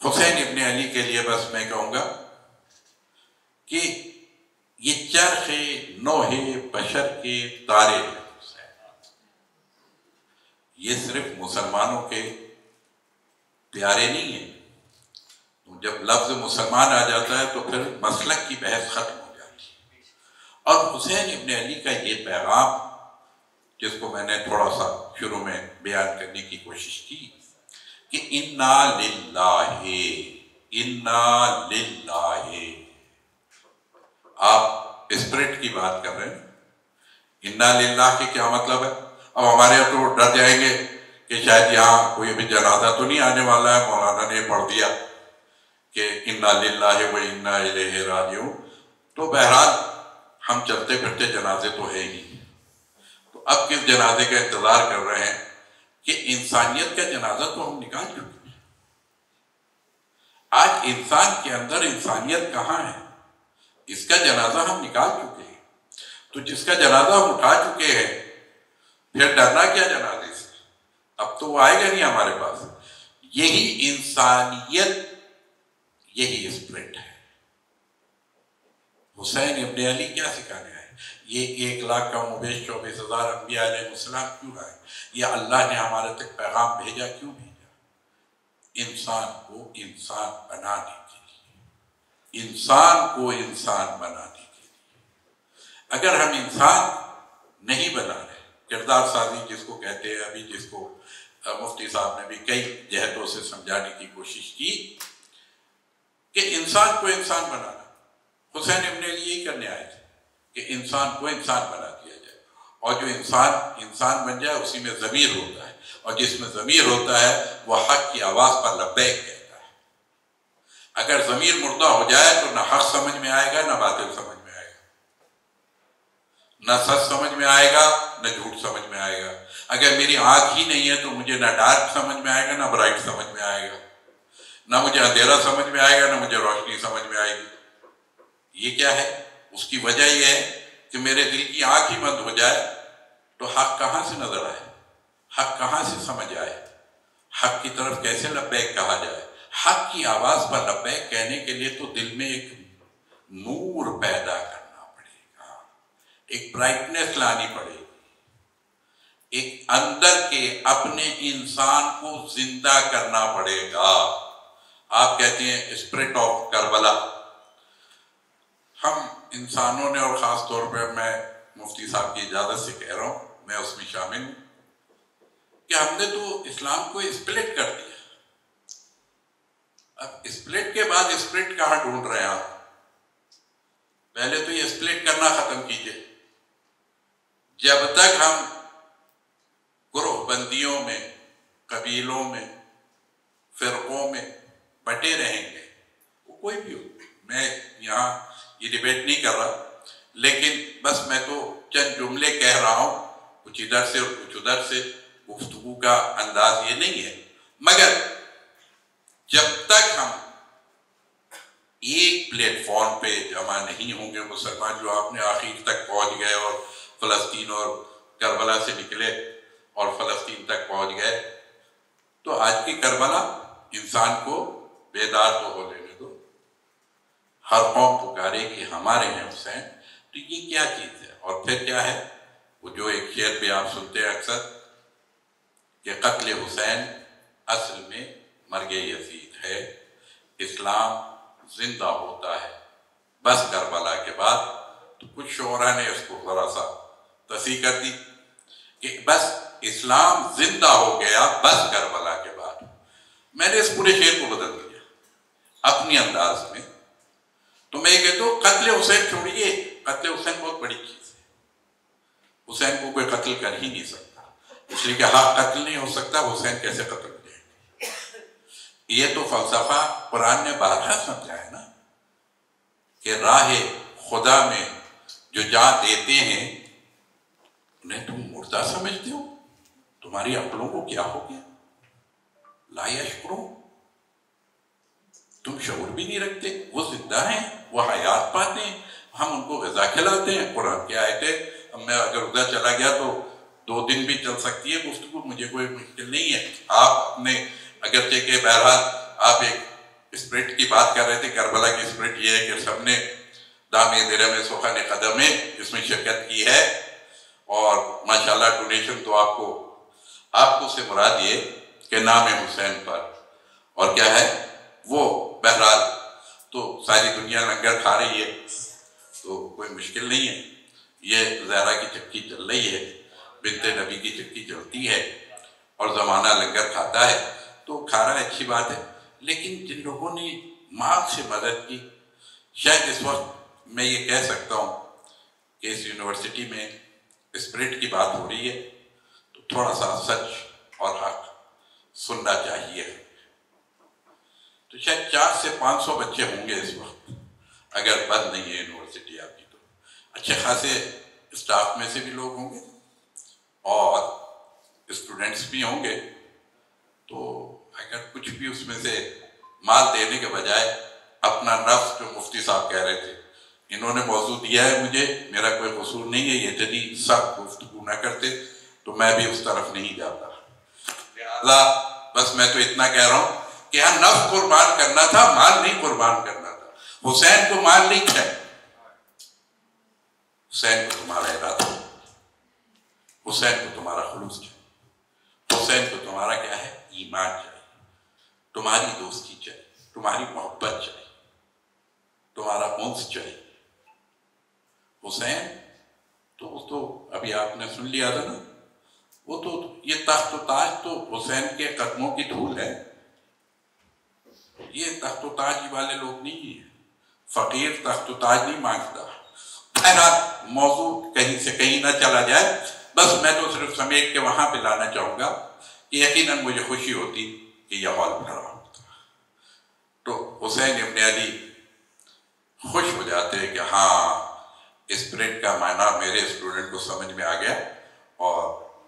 [SPEAKER 6] حسین ابن علی کے لیے بس میں کہوں گا کہ یہ چرخ نوح بشر کے تارے ہیں، یہ صرف مسلمانوں کے پیارے نہیں ہیں۔ جب لفظ مسلمان آ جاتا ہے تو پھر مسلک کی بحث ختم ہو جاتی ہے، اور حسین ابن علی کا یہ پیغام جس کو میں نے تھوڑا سا شروع میں بیان کرنے کی کوشش کی کہ اِنَّا لِلَّهِ اِنَّا لِلَّهِ، آپ اسپرٹ کی بات کر رہے ہیں، اِنَّا لِلَّهِ کے کیا مطلب ہے؟ اب ہمارے یہاں تو ڈر جائیں گے کہ شاید یہاں کوئی بھی جنازہ تو نہیں آنے والا ہے، مولانا نے پڑھ دیا کہ انا للہ و انا الیہ راجعون. تو بہرحال ہم چلتے پھرتے جنازے تو ہے ہی. تو اب کس جنازے کا انتظار کر رہے ہیں کہ انسانیت کا جنازہ تو ہم نکال چکے ہیں. آج انسان کے اندر انسانیت کہاں ہے؟ اس کا جنازہ ہم نکال چکے ہیں. تو جس کا جنازہ ہم اٹھا چکے ہیں پھر ڈرنا کیا جنازے سے؟ اب تو وہ آئے گا نہیں ہمارے پاس. یہی انسانیت، یہی اسپرٹ ہے. حسین ابن علی کیا سکھانے آئے؟ یہ 1,00,000 کم و بیش 24,000 انبیاء علیہ السلام کیوں آئے؟ یہ اللہ نے ہمارے تک پیغام بھیجا کیوں بھیجا؟ انسان کو انسان بنانے کے لیے، انسان کو انسان بنانے کے لیے. اگر ہم انسان نہیں بنا رہے، کردار سازی جس کو کہتے ہیں، ابھی جس کو مفتی صاحب نے بھی کئی جہتوں سے سمجھانے کی کوشش کی کہ انسان کو انسان بنانا. حسین ابن علی یہی کرنے آئے تھے کہ انسان کو انسان بنا دیا جائے، اور جو انسان بن جائے اسی میں ضمیر ہوتا ہے، اور جس میں ضمیر ہوتا ہے وہ حق کی آواز پر لبیک کہتا ہے. اگر ضمیر مردہ ہو جائے تو نہ حق سمجھ میں آئے گا، نہ باطل سمجھ میں آئے گا، نہ سچ سمجھ میں آئے گا، نہ جھوٹ سمجھ میں آئے گا. اگر میری آنکھ ہی نہیں ہے تو مجھے نہ ڈارک سمجھ میں آئے گا، نہ برائٹ سمجھ میں آئے گا، نہ مجھے اندھیرا سمجھ میں آئے گا، نہ مجھے روشنی سمجھ میں آئے گی. یہ کیا ہے؟ اس کی وجہ یہ ہے کہ میرے دل کی آنکھ ہی بند ہو جائے تو حق کہاں سے نظر آئے، حق کہاں سے سمجھ آئے، حق کی طرف کیسے لبیک کہا جائے. حق کی آواز پر لبیک کہنے کے لیے تو دل میں ایک نور پیدا کرنا پڑے گا، ایک برائٹنس لانی پڑے گی، ایک اندر کے اپنے انسان کو زندہ کرنا پڑے گا. آپ کہتے ہیں اسپرٹ آف کربلا. ہم انسانوں نے، اور خاص طور پہ میں مفتی صاحب کی اجازت سے کہہ رہا ہوں، میں اس میں شامل ہوں، کہ ہم نے تو اسلام کو اسپلٹ کر دیا. اب اسپلٹ کے بعد اسپرٹ کہاں ڈھونڈ رہے ہیں آپ؟ پہلے تو یہ اسپلٹ کرنا ختم کیجئے. جب تک ہم گروہ بندیوں میں، قبیلوں میں، فرقوں میں بٹے رہیں گے، وہ کوئی بھی ہو، میں یہاں یہ ڈیبیٹ نہیں کر رہا، لیکن بس میں تو چند جملے کہہ رہا ہوں، کچھ ادھر سے اور کچھ ادھر سے. گفتگو کا انداز یہ نہیں ہے، مگر جب تک ہم ایک پلیٹ فارم پہ جمع نہیں ہوں گے مسلمان، جو آپ نے آخر تک پہنچ گئے اور فلسطین اور کربلا سے نکلے اور فلسطین تک پہنچ گئے، تو آج کی کربلا انسان کو بیدار تو ہو لینے دو. ہر قوم پکارے کہ ہمارے ہیں حسین. تو یہ کیا چیز ہے؟ اور پھر کیا ہے؟ وہ جو ایک شعر بھی آپ سنتے ہیں اکثر کہ قتل حسین اصل میں مرگ یزید ہے، اسلام زندہ ہوتا ہے بس کربلا کے بعد. تو کچھ شعراء نے اس کو ذرا سا تصحیح کر دی کہ بس اسلام زندہ ہو گیا بس کربلا کے بعد. میں نے اس پورے شعر کو بدل دیا اپنی انداز میں. تو میں یہ کہتا ہوں قتل حسین چھوڑیے، قتل حسین بہت بڑی چیز ہے. حسین کو کوئی قتل کر ہی نہیں سکتا، اس لیے کہ ہاں قتل نہیں ہو سکتا، حسین کیسے قتل ہو جائے گا؟ یہ تو فلسفہ قرآن نے بارہا سمجھا ہے نا کہ راہ خدا میں جو جان دیتے ہیں انہیں تم مردہ سمجھتے ہو. تمہاری عقلوں کو کیا ہو گیا؟ لا یشعرون، تم شعور بھی نہیں رکھتے. وہ زندہ ہیں، وہ حیات پاتے ہیں، ہم ان کو غذا کھلاتے ہیں. قرآن کی آیتیں، میں اگر ادھر چلا گیا تو 2 دن بھی چل سکتی ہے گفتگو، مجھے کوئی مشکل نہیں ہے. آپ اپنے اگرچہ کہ بہرحال آپ ایک اسپرٹ کی بات کر رہے تھے، کربلا کی اسپرٹ یہ ہے کہ سب نے دامِ درہم سخن قدم اس میں شرکت کی ہے، اور ماشاءاللہ ڈونیشن تو آپ کو سے مراد یہ کہ نام حسین پر، اور کیا ہے وہ بہرحال تو ساری دنیا لنگر کھا رہی ہے تو کوئی مشکل نہیں ہے. یہ زہرا کی چکی چل رہی ہے، بنت نبی کی چکی چلتی ہے، اور زمانہ لنگر کھاتا ہے تو کھا رہا ہے، اچھی بات ہے. لیکن جن لوگوں نے مال سے مدد کی، شاید اس وقت میں یہ کہہ سکتا ہوں کہ اس یونیورسٹی میں اسپرٹ کی بات ہو رہی ہے تھوڑا سا سچ اور حق سننا چاہیے. تو شاید 400 سے 500 بچے ہوں گے اس وقت، اگر بند نہیں ہے یونیورسٹی آپ کی. تو اچھے خاصے اسٹاف میں سے بھی لوگ ہوں گے اور اسٹوڈنٹس بھی ہوں گے. تو اگر کچھ بھی اس میں سے مال دینے کے بجائے اپنا نفس، جو مفتی صاحب کہہ رہے تھے، انہوں نے موضوع دیا ہے مجھے، میرا کوئی قصور نہیں ہے، یہ جدی سخت گفتگو نہ کرتے تو میں بھی اس طرف نہیں جاتا. لہٰذا بس میں تو اتنا کہہ رہا ہوں کہ یہاں نفس قربان کرنا تھا، مال نہیں قربان کرنا تھا. حسین کو مال نہیں چاہیے، حسین کو تمہارا ارادہ، حسین کو تمہارا خلوص چاہیے، حسین کو تمہارا کیا ہے، ایمان چاہیے، تمہاری دوستی چاہیے، تمہاری محبت چاہیے، تمہارا انس چاہیے. حسین تو ابھی آپ نے سن لیا تھا نا، وہ تو یہ تخت و تاج تو حسین کے قدموں کی دھول ہے. یہ تخت و تاج والے لوگ نہیں ہیں، فقیر تخت و تاج نہیں مانگتا. خیرات موضوع کہیں سے کہیں نہ چلا جائے، بس میں تو صرف سمیٹ کے وہاں پہ لانا چاہوں گا کہ یقیناً مجھے خوشی ہوتی کہ یہ ہال بھرا ہوتا. تو حسین ابن علی خوش ہو جاتے ہیں کہ ہاں اسپرٹ کا معنی میرے اسٹوڈنٹ کو سمجھ میں آ گیا. اور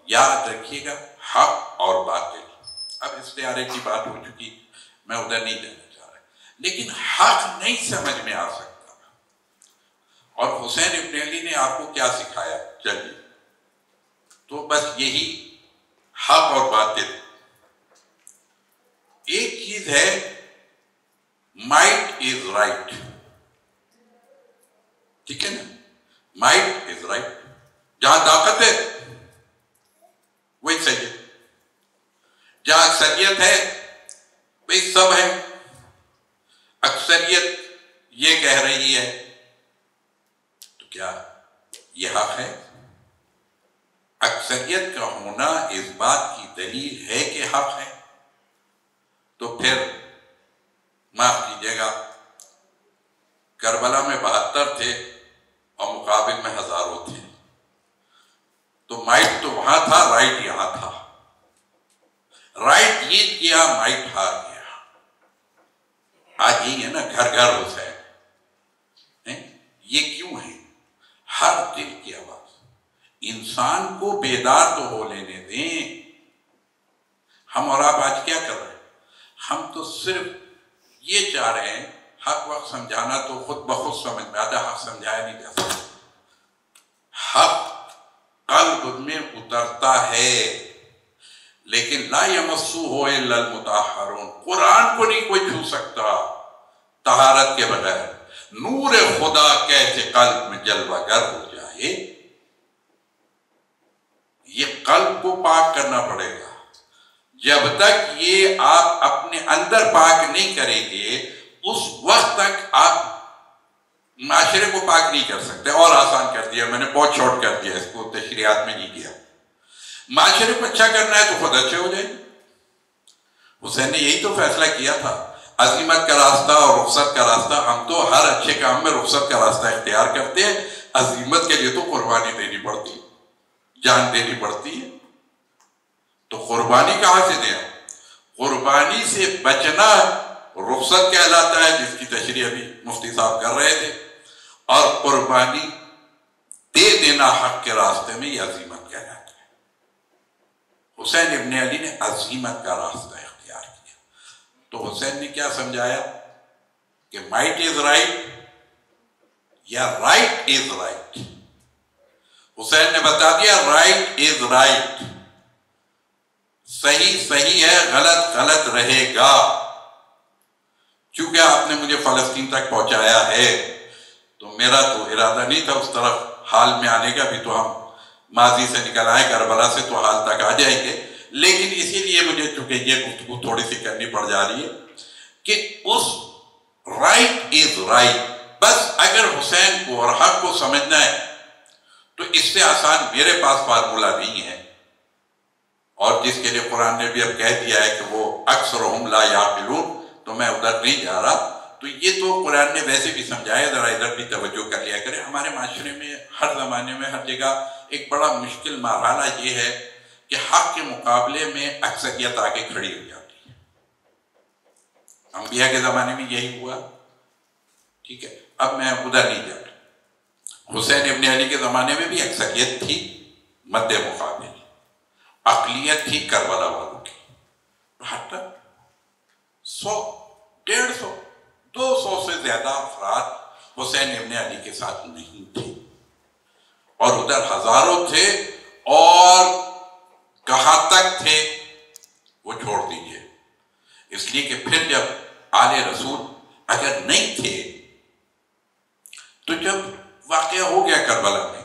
[SPEAKER 6] یاد رکھیے گا، حق اور باطل، اب استعارے کی بات ہو چکی، میں ادھر نہیں جانا چاہ رہا، لیکن حق نہیں سمجھ میں آ سکتا. اور حسین ابن علی نے آپ کو کیا سکھایا؟ چلیے تو بس یہی حق اور باطل. ایک چیز ہے مائٹ از رائٹ، ٹھیک ہے نا، مائٹ از رائٹ. جہاں طاقت ہے وہی صحیح ہے، جہاں اکثریت ہے وہی سب ہے. اکثریت یہ کہہ رہی ہے تو کیا یہ حق ہے؟ اکثریت کا ہونا اس بات کی دلیل ہے کہ حق ہے. تو پھر معاف کیجیے گا، کربلا میں 72 تھے اور مقابل میں ہزاروں تھے، تو مائٹ تو وہاں تھا، رائٹ یہاں تھا. رائٹ جیت گیا، مائٹ ہار گیا. آج یہی ہے نا، گھر گھر حسین. یہ کیوں ہے؟ ہر دل کی آواز. انسان کو بیدار تو ہو لینے دیں. ہم اور آپ آج کیا کر رہے ہیں؟ ہم تو صرف یہ چاہ رہے ہیں، حق وقت سمجھانا تو خود بخود سمجھ میں آتا، حق سمجھایا نہیں جا سکتا. حق قلب میں اترتا ہے، لیکن لا یمسہ الا المطہرون. قرآن کو نہیں کوئی چھو سکتا طہارت کے بغیر. نور خدا کیسے قلب میں جلوہ گر ہو جائے، یہ قلب کو پاک کرنا پڑے گا. جب تک یہ آپ اپنے اندر پاک نہیں کریں گے، اس وقت تک آپ معاشرے کو پاک نہیں کر سکتے. اور آسان کر دیا میں نے، بہت شارٹ کر دیا اس کو، تشریحات میں نہیں کیا. معاشرے کو اچھا کرنا ہے تو خود اچھے ہو جائیں. حسین نے یہی تو فیصلہ کیا تھا، عزیمت کا راستہ اور رخصت کا راستہ. ہم تو ہر اچھے کام میں رخصت کا راستہ اختیار کرتے ہیں، عزیمت کے لیے تو قربانی دینی پڑتی، جان دینی پڑتی ہے. تو قربانی کہاں سے دیں؟ قربانی سے بچنا رخصت کہلاتا ہے، جس کی تشریح ابھی مفتی صاحب کر رہے تھے. اور قربانی دے دینا حق کے راستے میں یہ عزیمت کہلاتا ہے. حسین ابن علی نے عزیمت کا راستہ اختیار کیا. تو حسین نے کیا سمجھایا کہ مائٹ از رائٹ یا رائٹ از رائٹ. حسین نے بتا دیا رائٹ از رائٹ، صحیح صحیح ہے، غلط غلط رہے گا. چونکہ آپ نے مجھے فلسطین تک پہنچایا ہے تو میرا تو ارادہ نہیں تھا اس طرف حال میں آنے کا. بھی تو ہم ماضی سے نکل آئے، کربلا سے تو حال تک آ جائیں گے. لیکن اسی لیے مجھے چونکہ یہ گفتگو تھوڑی سی کرنی پڑ جا رہی ہے کہ اس رائٹ از رائٹ، بس اگر حسین کو اور حق کو سمجھنا ہے تو اس سے آسان میرے پاس فارمولہ نہیں ہے. اور جس کے لیے قرآن نے بھی اب کہہ دیا ہے کہ وہ اکثرہم لا یعقلون، تو میں ادھر نہیں جا رہا. تو یہ تو قرآن نے ویسے بھی سمجھایا، ذرا ادھر بھی توجہ کر لیا کرے. ہمارے معاشرے میں ہر زمانے میں ہر جگہ ایک بڑا مشکل مرحلہ یہ ہے کہ کہ حق کے مقابلے میں اکثریت آگے کھڑی ہو جاتی ہے. انبیاء کے زمانے میں یہی ہوا. ٹھیک ہے, اب میں ادھر نہیں جا رہا. حسین ابن علی کے زمانے میں بھی اکثریت تھی مد مقابل, اقلیت تھی کربلا والوں کی. حتی 100, 150, 200 سے زیادہ افراد حسین ابن علی کے ساتھ نہیں تھے, اور ادھر ہزاروں تھے, اور کہاں تک تھے وہ چھوڑ دیجئے. اس لیے کہ پھر جب آل رسول اگر نہیں تھے تو جب واقعہ ہو گیا کربلا میں,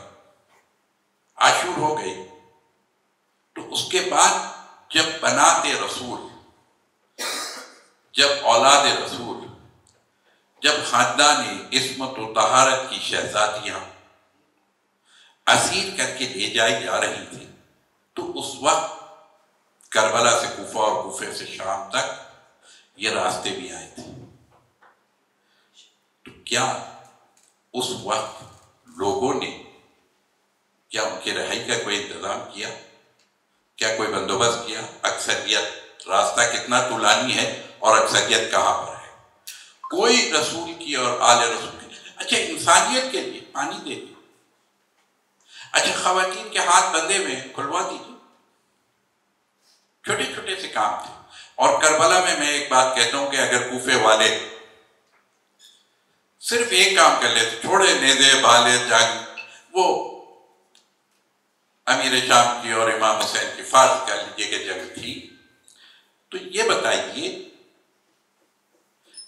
[SPEAKER 6] عاشور ہو گئی, تو اس کے بعد جب بنات رسول, جب اولاد رسول, جب خاندان عصمت و طہارت کی شہزادیاں اسیر کر کے لے جائی جا رہی تھی, تو اس وقت کربلا سے کوفہ اور کوفے سے شام تک یہ راستے بھی آئے تھے. تو کیا اس وقت لوگوں نے کیا ان کی رہائی کا کوئی انتظام کیا؟ کیا کوئی بندوبست کیا؟ اکثریت, راستہ کتنا طولانی ہے اور اکثریت کہاں پر ہے؟ کوئی رسول کی اور آل رسول کی. اچھا, انسانیت کے لیے پانی دے دی. اچھا, خواتین کے ہاتھ بندے میں کھلوا دیجیے. چھوٹے چھوٹے سے کام تھے. اور کربلا میں ایک بات کہتا ہوں کہ اگر کوفے والے صرف ایک کام کر لیتے, چھوڑے نیزے بھالے جنگ, وہ امیر شام کی اور امام حسین کی فرض کر لیجیے کہ جنگ تھی, تو یہ بتائیے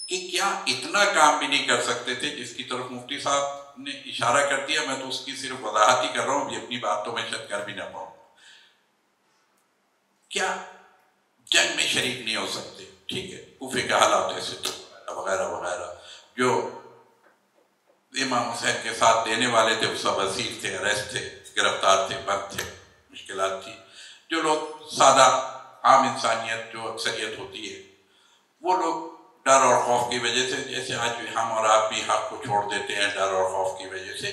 [SPEAKER 6] کہ کیا اتنا کام بھی نہیں کر سکتے تھے جس کی طرف مفتی صاحب نے اشارہ کر دیا؟ میں تو اس کی صرف وضاحت ہی کر رہا ہوں, بھی اپنی بات تو میں شاید کر بھی نہ پاؤں. کیا جنگ میں شریک نہیں ہو سکتے؟ ٹھیک ہے, کوفے کے حالات ایسے تو وغیرہ وغیرہ. جو امام حسین کے ساتھ دینے والے تھے وہ سب اسیر تھے, اریسٹ تھے, گرفتار تھے, بند تھے, مشکلات تھی. جو لوگ سادہ عام انسانیت جو اکثریت ہوتی ہے, وہ لوگ ڈر اور خوف کی وجہ سے, جیسے آج بھی ہم اور آپ بھی حق کو چھوڑ دیتے ہیں ڈر اور خوف کی وجہ سے,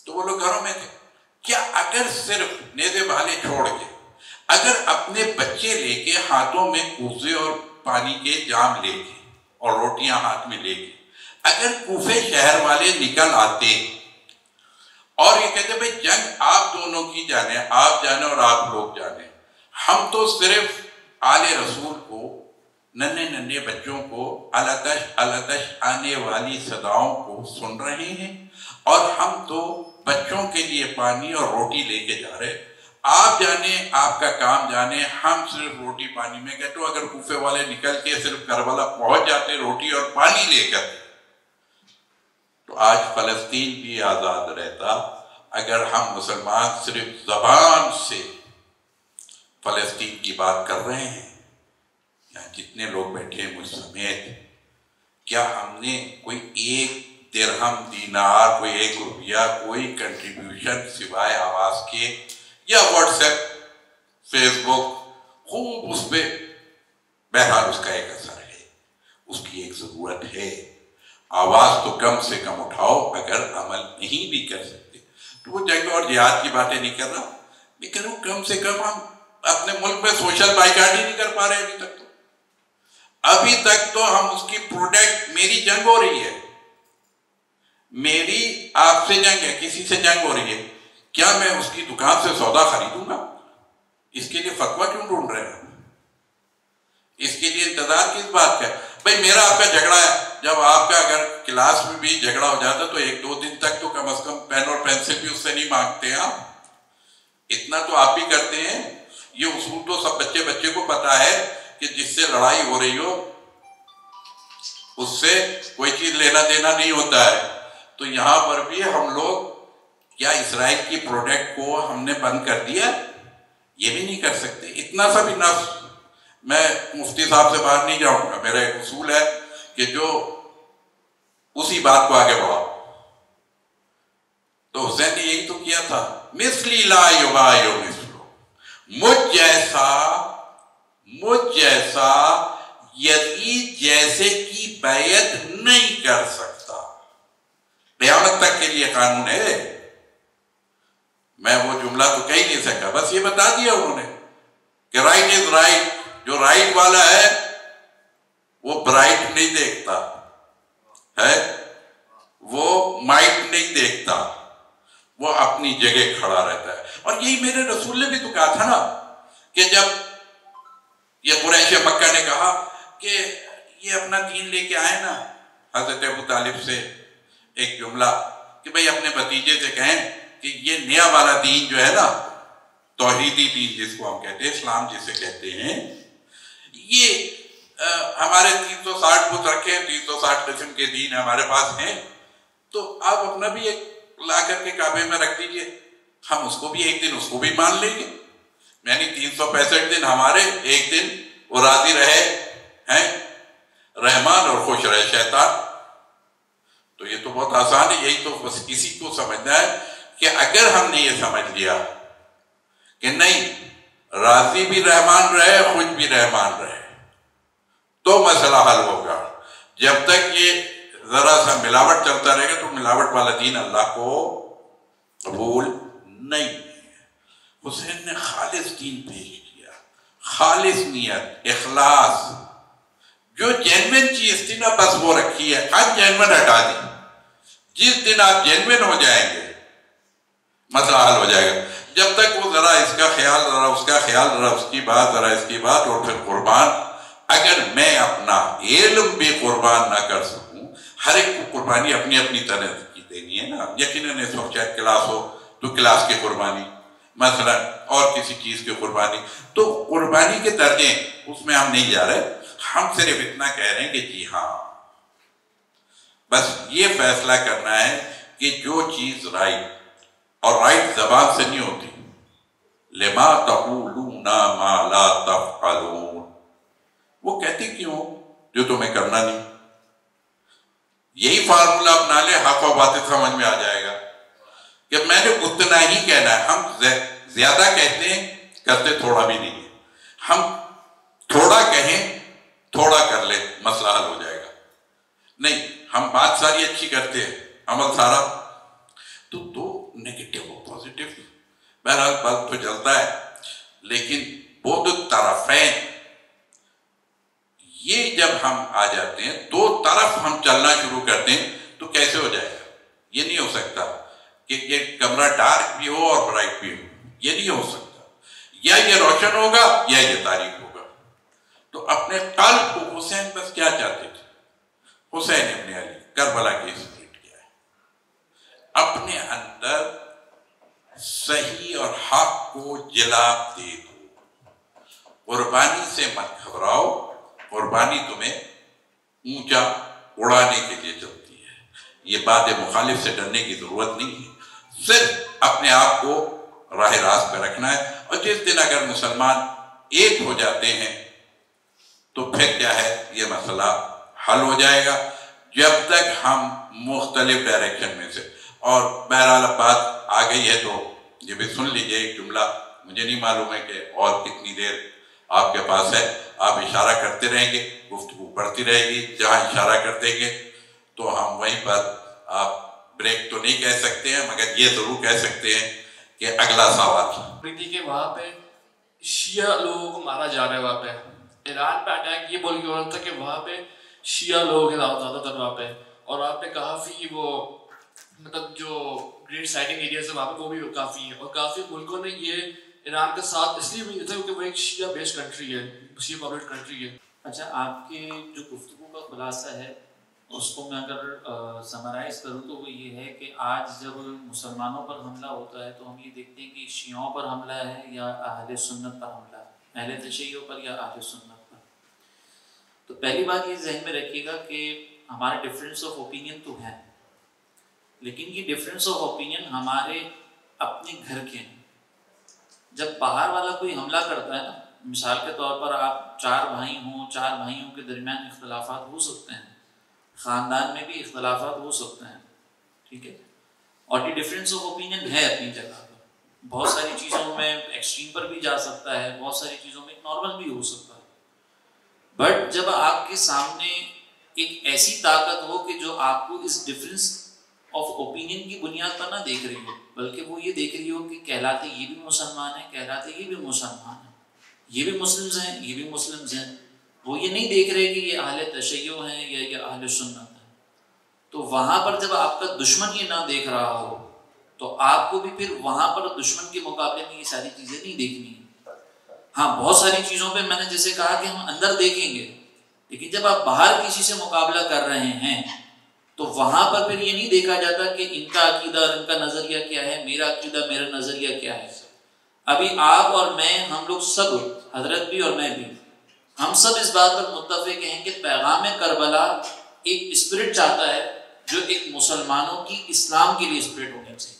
[SPEAKER 6] تو وہ لوگ گھروں میں تھے. کیا اگر صرف نیزے بھالے چھوڑ کے, اگر اپنے بچے لے کے ہاتھوں میں کوزے اور پانی کے جام لے کے اور روٹیاں ہاتھ میں لے کے, اگر کوفے شہر والے نکل آتے اور یہ کہتے بھئی جنگ آپ دونوں کی جانے, آپ جانے اور آپ لوگ جانے, ہم تو صرف آل رسول کو, ننھے ننھے بچوں کو الاتش الاتش آنے والی صداؤں کو سن رہے ہیں, اور ہم تو بچوں کے لیے پانی اور روٹی لے کے جا رہے, آپ جانے, آپ کا کام جانے, ہم صرف روٹی پانی میں. کہتے ہو اگر کوفے والے نکل کے صرف کربلا پہنچ جاتے روٹی اور پانی لے کر, تو آج فلسطین بھی آزاد رہتا. اگر ہم مسلمان صرف زبان سے فلسطین کی بات کر رہے ہیں, یہاں جتنے لوگ بیٹھے ہیں مجھ سمیت, کیا ہم نے کوئی ایک درہم, دینار, کوئی ایک روپیہ, کوئی کنٹریبیوشن سوائے آواز کے یا واٹس ایپ, فیس بک, خوب اس پہ, بہرحال اس کا ایک اثر ہے, اس کی ایک ضرورت ہے. آواز تو کم سے کم اٹھاؤ. اگر عمل نہیں بھی کر سکتے تو وہ جنگ اور جہاد کی باتیں نہیں کر رہا, میں کہہ رہا ہوں کم سے کم ہم اپنے ملک میں سوشل بائیکاٹ ہی نہیں کر پا رہے ابھی تک تو ہم اس کی پروڈکٹ, میری جنگ ہو رہی ہے, میری آپ سے جنگ ہے, کسی سے جنگ ہو رہی ہے, کیا میں اس کی دکان سے سودا خریدوں گا؟ اس کے لیے فتویٰ کیوں ڈھونڈ رہے ہیں؟ اس کے لیے انتظار کس بات کا ہے؟ بھئی میرا آپ کا جھگڑا ہے, جب آپ کا اگر کلاس میں بھی جھگڑا ہو جاتا تو 1-2 دن تک تو کم از کم پین اور پینسل بھی اس سے نہیں مانگتے ہیں آپ, اتنا تو آپ بھی کرتے ہیں. یہ اصول تو سب بچے کو پتا ہے کہ جس سے لڑائی ہو رہی ہو اس سے کوئی چیز لینا دینا نہیں ہوتا ہے. تو یہاں پر بھی ہم لوگ, کیا اسرائیل کی پروڈکٹ کو ہم نے بند کر دیا؟ یہ بھی نہیں کر سکتے. اتنا سا بھی نفس, میں مفتی صاحب سے باہر نہیں جاؤں گا, میرا ایک اصول ہے کہ جو اسی بات کو آگے بڑھاؤ. تو حسین نے یہی تو کیا تھا, مثلی لا یبایع مثلہ, مجھ جیسا یزید جیسے کی بیعت نہیں کر سکتا. قیامت تک کے لیے قانون ہے. میں وہ جملہ تو کہہ نہیں سکا، بس یہ بتا دیا انہوں نے کہ رائٹ از رائٹ. جو رائٹ والا ہے وہ برائٹ نہیں دیکھتا ہے، وہ مائٹ نہیں دیکھتا، وہ اپنی جگہ کھڑا رہتا ہے. اور یہی میرے رسول نے بھی تو کہا تھا نا کہ جب یہ قریش مکہ نے کہا کہ یہ اپنا دین لے کے آئے نا، حضرت ابو طالب سے ایک جملہ کہ بھئی اپنے بھتیجے سے کہیں کہ یہ نیا والا دین جو ہے نا، توحیدی دین جس کو ہم کہتے ہیں، اسلام جسے کہتے ہیں، یہ ہمارے 360 بت رکھے ہیں، 360 قسم کے دین ہمارے پاس ہیں، تو آپ اپنا بھی ایک لا کر کے کعبے میں رکھ دیجئے، ہم اس کو بھی ایک دن اس کو بھی مان لیں گے. یعنی 365 دن ہمارے، ایک دن وہ راضی رہے ہیں رحمان اور خوش رہے شیطان. تو یہ تو بہت آسان ہے. یہی تو بس کسی کو سمجھنا ہے کہ اگر ہم نے یہ سمجھ لیا کہ نہیں، راضی بھی رحمان رہے، خوش بھی رحمان رہے، تو مسئلہ حل ہوگا. جب تک یہ ذرا سا ملاوٹ چلتا رہے گا تو ملاوٹ والا دین اللہ کو قبول نہیں ہے. حسین نے خالص دین پیش کیا، خالص نیت، اخلاص. جو جینوین چیز تھی نا بس وہ رکھی ہے، اب جینوین ہٹا دی. جس دن آپ جینوین ہو جائیں گے مسئلہ حل ہو جائے گا. جب تک وہ ذرا اس کا خیال، ذرا اس کا خیال، ذرا اس کی بات، ذرا اس کی بات، اور پھر قربان. اگر میں اپنا علم بھی قربان نہ کر سکوں، ہر ایک کو قربانی اپنی اپنی طرح کی دینی ہے نا. یقیناً اس وقت چاہے کلاس ہو تو کلاس کی قربانی، مثلا اور کسی چیز کی قربانی، تو قربانی کے درجے اس میں ہم نہیں جا رہے. ہم صرف اتنا کہہ رہے ہیں کہ جی ہاں، بس یہ فیصلہ کرنا ہے کہ جو چیز رائٹ، اور رائٹ زبان سے نہیں ہوتی، لما تقولون ما لا تفعلون، وہ کہتی کیوں جو تمہیں کرنا نہیں. یہی فارمولہ اپنا لے، حق و باطل سمجھ میں آ جائے گا کہ میں نے اتنا ہی کہنا ہے. ہم زیادہ کہتے ہیں، کرتے تھوڑا بھی نہیں ہے. ہم تھوڑا کہیں، تھوڑا کر لیں، مسئلہ حل ہو جائے گا. نہیں، ہم بات ساری اچھی کرتے ہیں، عمل سارا تو دو نیگیٹو اور پازیٹو. بہرحال بلب تو جلتا ہے، لیکن بود الطرفین، یہ جب ہم آ جاتے ہیں، دو طرف ہم چلنا شروع کرتے ہیں تو کیسے ہو جائے گا؟ یہ نہیں ہو سکتا کہ یہ کمرہ ڈارک بھی ہو اور برائٹ بھی ہو، یہ نہیں ہو سکتا. یا یہ روشن ہوگا یا یہ تاریک ہوگا. تو اپنے قلب کو، حسین بس کیا چاہتے تھے؟ حسین ابن علی کربلا کی اسپرٹ کیا ہے؟ اپنے اندر صحیح اور حق کو جلاب دے دو. قربانی سے مت گھبراؤ، قربانی تمہیں اونچا اڑانے کے لیے چلتی ہے. یہ بات مخالف سے ڈرنے کی ضرورت نہیں ہے، صرف اپنے آپ کو راہ راست پہ رکھنا ہے. اور جس دن اگر مسلمان ایک ہو جاتے ہیں تو پھر کیا ہے، یہ مسئلہ حل ہو جائے گا. جب تک ہم مختلف ڈائریکشن میں سے، اور بہرحال بات آ گئی ہے تو یہ بھی سن لیجئے. ایک جملہ مجھے نہیں معلوم ہے کہ اور کتنی دیر آپ کے پاس ہے، آپ اشارہ کرتے رہیں گے، گفتگو بڑھتی رہے گی. جہاں اشارہ کر دیں گے تو ہم وہیں پر، آپ بریک تو نہیں کہہ سکتے ہیں مگر یہ ضرور کہہ سکتے ہیں کہ اگلا سوال.
[SPEAKER 7] کہ وہاں پہ شیعہ لوگوں کو مارا جا رہا ہے. وہاں پہ ایران پہ اٹیک یہ بول کے ہو رہا تھا کہ وہاں پہ شیعہ لوگ ہیں زیادہ تر وہاں پہ، اور وہاں پہ کافی وہ مطلب جو گریٹ سائٹنگ ایریاز ہیں وہاں پہ وہ بھی کافی ہیں. اور کافی ملکوں نے یہ ایران کا ساتھ اس لیے بھی نہیں تھا کیونکہ وہ ایک شیعہ بیسڈ کنٹری ہے، شیعہ پاپولیٹ کنٹری ہے.
[SPEAKER 5] اچھا، آپ کے جو گفتگو کا خلاصہ ہے اس کو میں اگر سمرائز کروں تو وہ یہ ہے کہ آج جب مسلمانوں پر حملہ ہوتا ہے تو ہم یہ دیکھتے ہیں کہ شیعوں پر حملہ ہے یا اہل سنت پر حملہ ہے، اہل تشیع پر یا اہل سنت پر. تو پہلی بات یہ ذہن میں رکھیے گا کہ ہمارے ڈفرینس آف اوپینین تو ہیں، لیکن یہ ڈفرینس آف اوپینین ہمارے اپنے گھر کے ہیں. جب باہر والا کوئی حملہ کرتا ہے نا، مثال کے طور پر آپ 4 بھائی ہوں، 4 بھائیوں کے درمیان اختلافات ہو سکتے ہیں، خاندان میں بھی اختلافات ہو سکتے ہیں، ٹھیک ہے، اور یہ ڈفرینس آف اوپینین ہے اپنی جگہ پر. بہت ساری چیزوں میں ایکسٹریم پر بھی جا سکتا ہے، بہت ساری چیزوں میں نارمل بھی ہو سکتا ہے. بٹ جب آپ کے سامنے ایک ایسی طاقت ہو کہ جو آپ کو اس ڈفرینس آف اوپینین کی بنیاد پر نہ دیکھ رہی ہو، بلکہ وہ یہ دیکھ رہی ہو کہ کہلاتے یہ بھی مسلمان ہیں، کہلاتے یہ بھی مسلمان ہیں، یہ بھی مسلمز ہیں، یہ بھی مسلمز ہیں. وہ یہ نہیں دیکھ رہے کہ یہ اہل تشیع ہیں یا یہ اہل سنت ہیں. تو وہاں پر جب آپ کا دشمن یہ نہ دیکھ رہا ہو تو آپ کو بھی پھر وہاں پر دشمن کے مقابلے میں یہ ساری چیزیں نہیں دیکھنی ہیں. ہاں بہت ساری چیزوں پہ میں نے جیسے کہا کہ ہم اندر دیکھیں گے، لیکن جب آپ باہر کسی سے مقابلہ کر رہے ہیں تو وہاں پر پھر یہ نہیں دیکھا جاتا کہ ان کا عقیدہ اور ان کا نظریہ کیا ہے، میرا عقیدہ میرا نظریہ کیا ہے. ابھی آپ اور میں، ہم لوگ سب، حضرت بھی اور میں بھی، ہم سب اس بات پر متفق ہیں کہ پیغام کربلا ایک اسپرٹ چاہتا ہے جو ایک مسلمانوں کی اسلام کے لیے اسپرٹ ہونی چاہیے.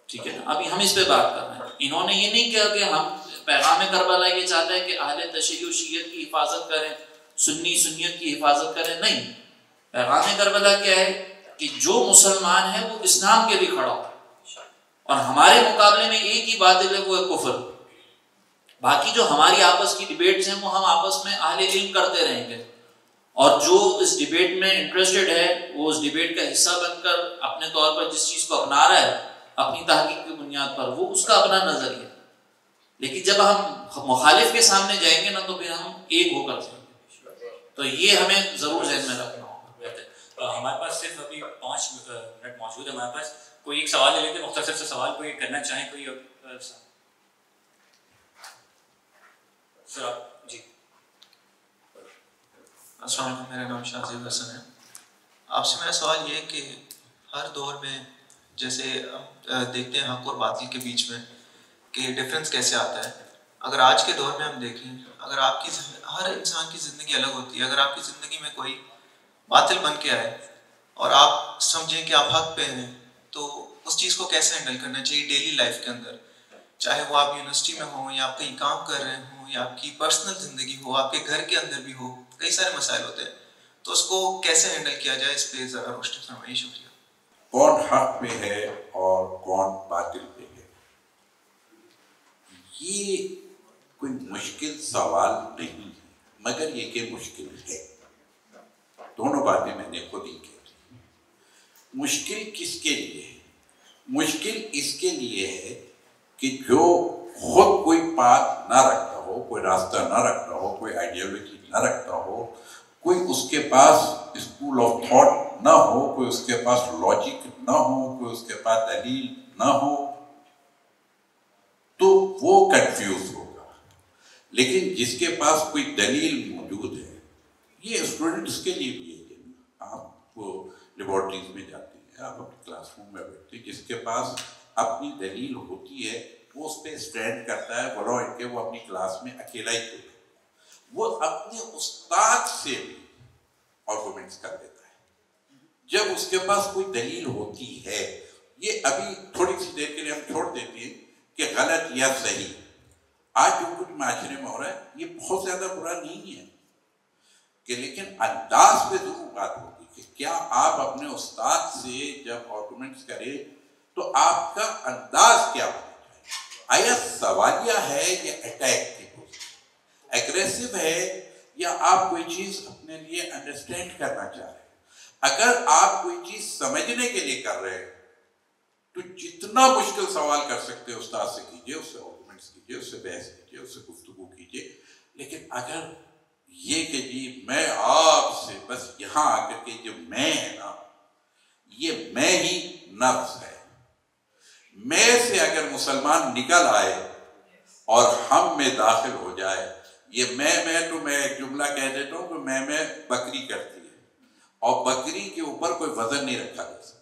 [SPEAKER 5] ٹھیک ہے نا؟ ابھی ہم اس پہ بات کر رہے ہیں. انہوں نے یہ نہیں کہا کہ ہم پیغام کربلا یہ چاہتا ہے کہ اہل تشیع و شیعت کی حفاظت کریں، سنی سنیت کی حفاظت کریں. نہیں، پیغام کربلا کیا ہے کہ جو مسلمان ہے وہ اسلام کے لیے کھڑا ہو، اور ہمارے مقابلے میں ایک ہی باطل ہے، وہ ہے کفر. باقی جو ہماری آپس کی ڈیبیٹس ہیں وہ ہم آپس میں اہل علم کرتے رہیں گے، اور جو اس ڈیبیٹ میں انٹرسٹڈ ہے وہ اس ڈیبیٹ کا حصہ بن کر اپنے طور پر جس چیز کو اپنا رہا ہے اپنی تحقیق کی بنیاد پر، وہ اس کا اپنا نظریہ. لیکن جب ہم مخالف کے سامنے جائیں گے نا تو پھر ہم ایک ہو کر جائیں گے. تو یہ ہمیں ضرور ذہن میں رکھنا ہوگا.
[SPEAKER 1] ہمارے پاس صرف ابھی 5 منٹ موجود ہے ہمارے پاس. کوئی ایک سوال لے لیتے ہیں، مختصر سے سوال کوئی کرنا چاہیں کوئی سر آپ. جی
[SPEAKER 8] السلام علیکم، میرا نام شاہزیب حسن ہے. آپ سے میرا سوال یہ ہے کہ ہر دور میں جیسے ہم دیکھتے ہیں حق اور باطل کے بیچ میں کہ ڈفرینس کیسے آتا ہے. اگر آج کے دور میں ہم دیکھیں، اگر آپ کی ہر انسان کی زندگی الگ ہوتی ہے. اگر آپ کی زندگی میں کوئی باطل بن کے آئے اور آپ سمجھیں کہ آپ حق پہ ہیں تو اس چیز کو کیسے ہینڈل کرنا چاہیے ڈیلی لائف کے اندر، چاہے وہ آپ یونیورسٹی میں ہوں یا آپ کہیں کام کر رہے ہوں یا آپ کی پرسنل زندگی ہو، آپ کے گھر کے اندر بھی ہو. کئی سارے مسائل ہوتے ہیں، تو اس کو کیسے ہینڈل کیا جائے، اس پہ ذرا روشنی فرمائیے. شکریہ.
[SPEAKER 6] کون حق پہ ہے اور کون باطل پہ ہے، یہ کوئی مشکل سوال نہیں ہے، مگر یہ کہ مشکل ہے. دونوں باتیں میں نے خود ہی کہی. مشکل کس کے لیے ہے؟ مشکل اس کے لیے ہے کہ جو خود کوئی پاتھ نہ رکھتا ہو، کوئی راستہ نہ رکھتا ہو، کوئی آئیڈیالوجی نہ رکھتا ہو، کوئی اس کے پاس اسکول آف تھاٹ نہ ہو، کوئی اس کے پاس لاجک نہ ہو، کوئی اس کے پاس دلیل نہ ہو، تو وہ کنفیوز ہوگا. لیکن جس کے پاس کوئی دلیل موجود ہے، یہ اسٹوڈنٹس کے لیے بھی ہے. آپ وہ لیبارٹریز میں جاتے ہیں، آپ اپنے کلاس روم میں بیٹھتے ہیں، جس کے پاس اپنی دلیل ہوتی ہے وہ اس پہ اسٹینڈ کرتا ہے، بڑوں ان کے وہ اپنی کلاس میں اکیلا ہی ہوتا ہے. وہ اپنے استاد سے بھی آرگومنٹس کر دیتا ہے جب اس کے پاس کوئی دلیل ہوتی ہے. یہ ابھی تھوڑی سی دیر کے لیے ہم چھوڑ دیتے ہیں کہ غلط یا صحیح. آج جو کچھ معاشرے میں ہو رہا ہے یہ بہت زیادہ برا نہیں ہے، کہ لیکن انداز پہ ضرور بات ہوگی کہ کیا آپ اپنے استاد سے جب آرگومنٹس کریں تو آپ کا انداز کیا ہونا چاہیے. آیا سوالیہ ہے یا اٹیک کی پوزیشن، ایگریسو ہے یا آپ کوئی چیز اپنے لیے انڈرسٹینڈ کرنا چاہ رہے ہیں. اگر آپ کوئی چیز سمجھنے کے لیے کر رہے ہیں تو جتنا مشکل سوال کر سکتے ہیں استاد سے کیجئے، اس سے آرگومنٹس کیجئے، اس سے بحث کیجئے، اس سے گفتگو کیجئے. لیکن اگر یہ کہ جی میں آپ سے بس یہاں آ کر کے جو میں ہے نا، یہ میں ہی نفس ہے. میں سے اگر مسلمان نکل آئے اور ہم میں داخل ہو جائے، یہ میں تو میں ایک جملہ کہہ دیتا ہوں کہ میں بکری کرتی ہے، اور بکری کے اوپر کوئی وزن نہیں رکھا جا سکتا.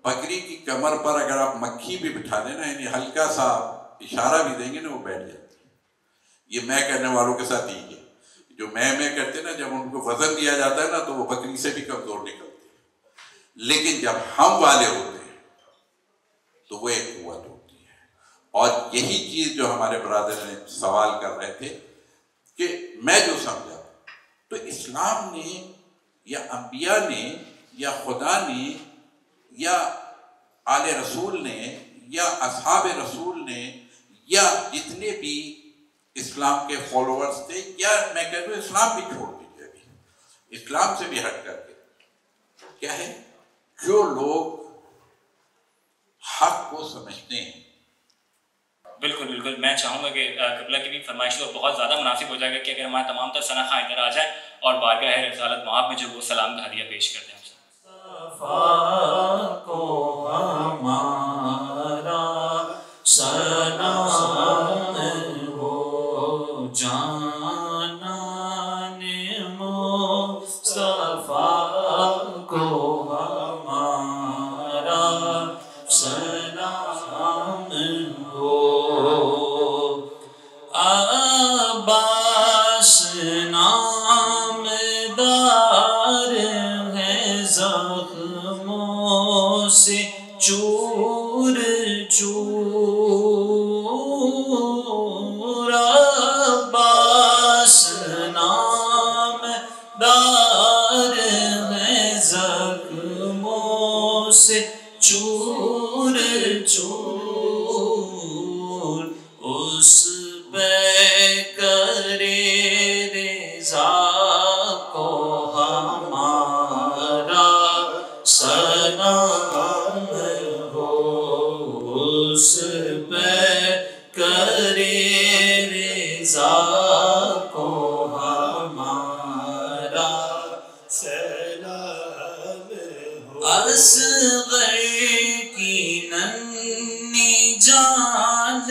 [SPEAKER 6] بکری کی کمر پر اگر آپ مکھی بھی بٹھا دیں نا، یعنی ہلکا سا اشارہ بھی دیں گے نا، وہ بیٹھ جاتی ہے. یہ میں کرنے والوں کے ساتھ ہی ہے، جو میں کرتے نا، جب ان کو وزن دیا جاتا ہے نا تو وہ بکری سے بھی کمزور نکلتے ہیں. لیکن جب ہم والے ہوتے ہیں تو وہ ایک قوت ہوتی ہے. اور یہی چیز جو ہمارے برادر نے سوال کر رہے تھے کہ میں جو سمجھا تو اسلام نے یا انبیاء نے یا خدا نے یا آل رسول نے یا اصحاب رسول نے یا جتنے بھی اسلام کے فالوورز تھے، یا میں کہتا ہوں اسلام بھی چھوڑ دیجیے، ابھی اسلام سے بھی ہٹ کر کے کیا ہے، جو لوگ حق کو سمجھتے ہیں.
[SPEAKER 1] بالکل بالکل، میں چاہوں گا کہ قبلہ کی بھی فرمائش اور بہت زیادہ مناسب ہو جائے گا کہ اگر ہمارے تمام تر شناخواں ادھر آ جائیں اور بارگاہ رسالت مآب میں جو وہ سلام کا ہدیہ پیش کر دیں.
[SPEAKER 2] صفا کو ہمارا سلام ہو جانان مصطفیٰ کو ہمارا سلام ہو. عباس نامدار ہے زخموں سے چور چور. عباس نامدار ہے زخموں سے چور چور. اس پہ کرے رضا کو ہمارا سلام ہو. اس پہ کرے رضا کو ہمارا سلام ہو. اصغر کی ننھی جان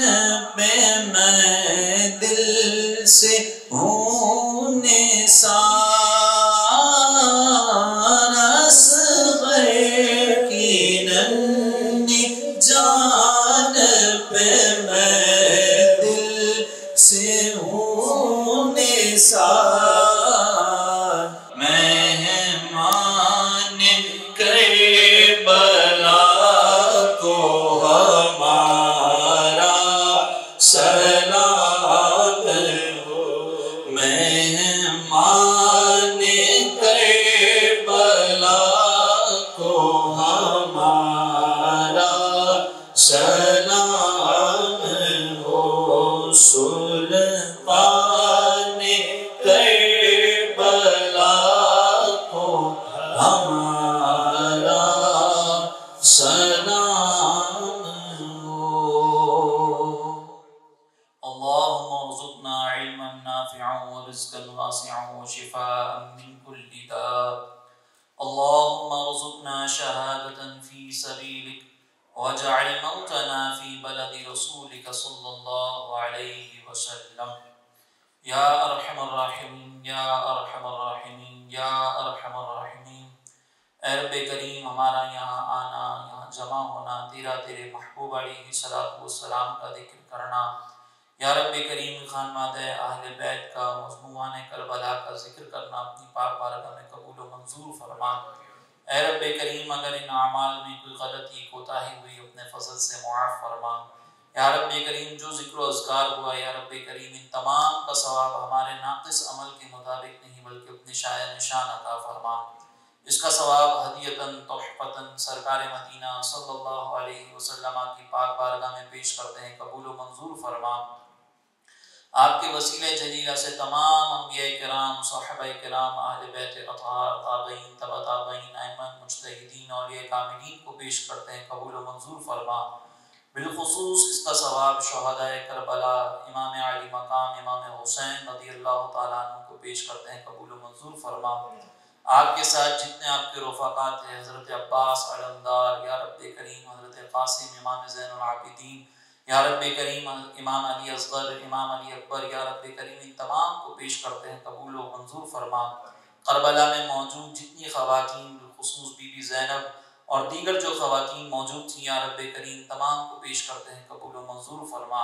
[SPEAKER 2] پہ میں دل سے ہوں نثار. اصغر کی ننھی جان پہ میں دل سے ہوں نثار. مہمان کربلا کو ہمارا سلام ہو. مہمان کربلا کو ہمارا سلام ہو. سلطان کربلا کو ہمارا سلام ہو. اللهم ارزقنا علما نافعا ورزقا واسعا وشفاء من كل داء. اللهم ارزقنا شهادة في سبيلك واجعل موتنا في بلد رسولك صلى الله عليه وسلم. یا ارحم الراحمین یا ارحم الراحمین یا ارحم الراحمین. اے رب کریم، ہمارا یہاں آنا، یہاں جمع ہونا، تیرے محبوب علیہ الصلوۃ والسلام کا ذکر کرنا، یا رب کریم خانوادہ اہل بیت کا، مظلومان کربلا کا ذکر کرنا اپنی پاک بارگاہ میں قبول و منظور فرما. اے رب کریم، اگر ان اعمال میں کوئی غلطی کوتاہی ہوئی اپنے فضل سے معاف فرما. یا رب کریم، جو ذکر و اذکار ہوا یا رب کریم ان تمام کا ثواب ہمارے ناقص عمل کے مطابق نہیں بلکہ اپنے شایع نشان عطا فرما. اس کا ثواب ہدیتاً تحفتاً سرکار مدینہ صلی اللہ علیہ وسلم کی پاک بارگاہ میں پیش کرتے ہیں، قبول و منظور فرما. آپ کے وسیلہ جلیلہ سے تمام انبیاء کرام، صحابہ کرام، اہل بیت اطہار، تابعین، تبع تابعین، ائمہ مجتہدین، اولیاء کاملین کو پیش کرتے ہیں، قبول و منظور فرما. بالخصوص اس کا ثواب شہداء کربلا، امام علی مقام امام حسین رضی اللہ تعالیٰ عنہ کو پیش کرتے ہیں، قبول و منظور فرما. آپ کے ساتھ جتنے آپ کے رفقات ہیں، حضرت عباس علمدار، یا رب کریم حضرت قاسم امام زین العابدین، یا رب کریم امام علی اصغر، امام علی اکبر، یا رب کریم ان تمام کو پیش کرتے ہیں، قبول و منظور فرما. کربلا میں موجود جتنی خواتین، بالخصوص بی بی زینب اور دیگر جو خواتین موجود تھیں، یا رب کریم تمام کو پیش کرتے ہیں، قبول و منظور فرما.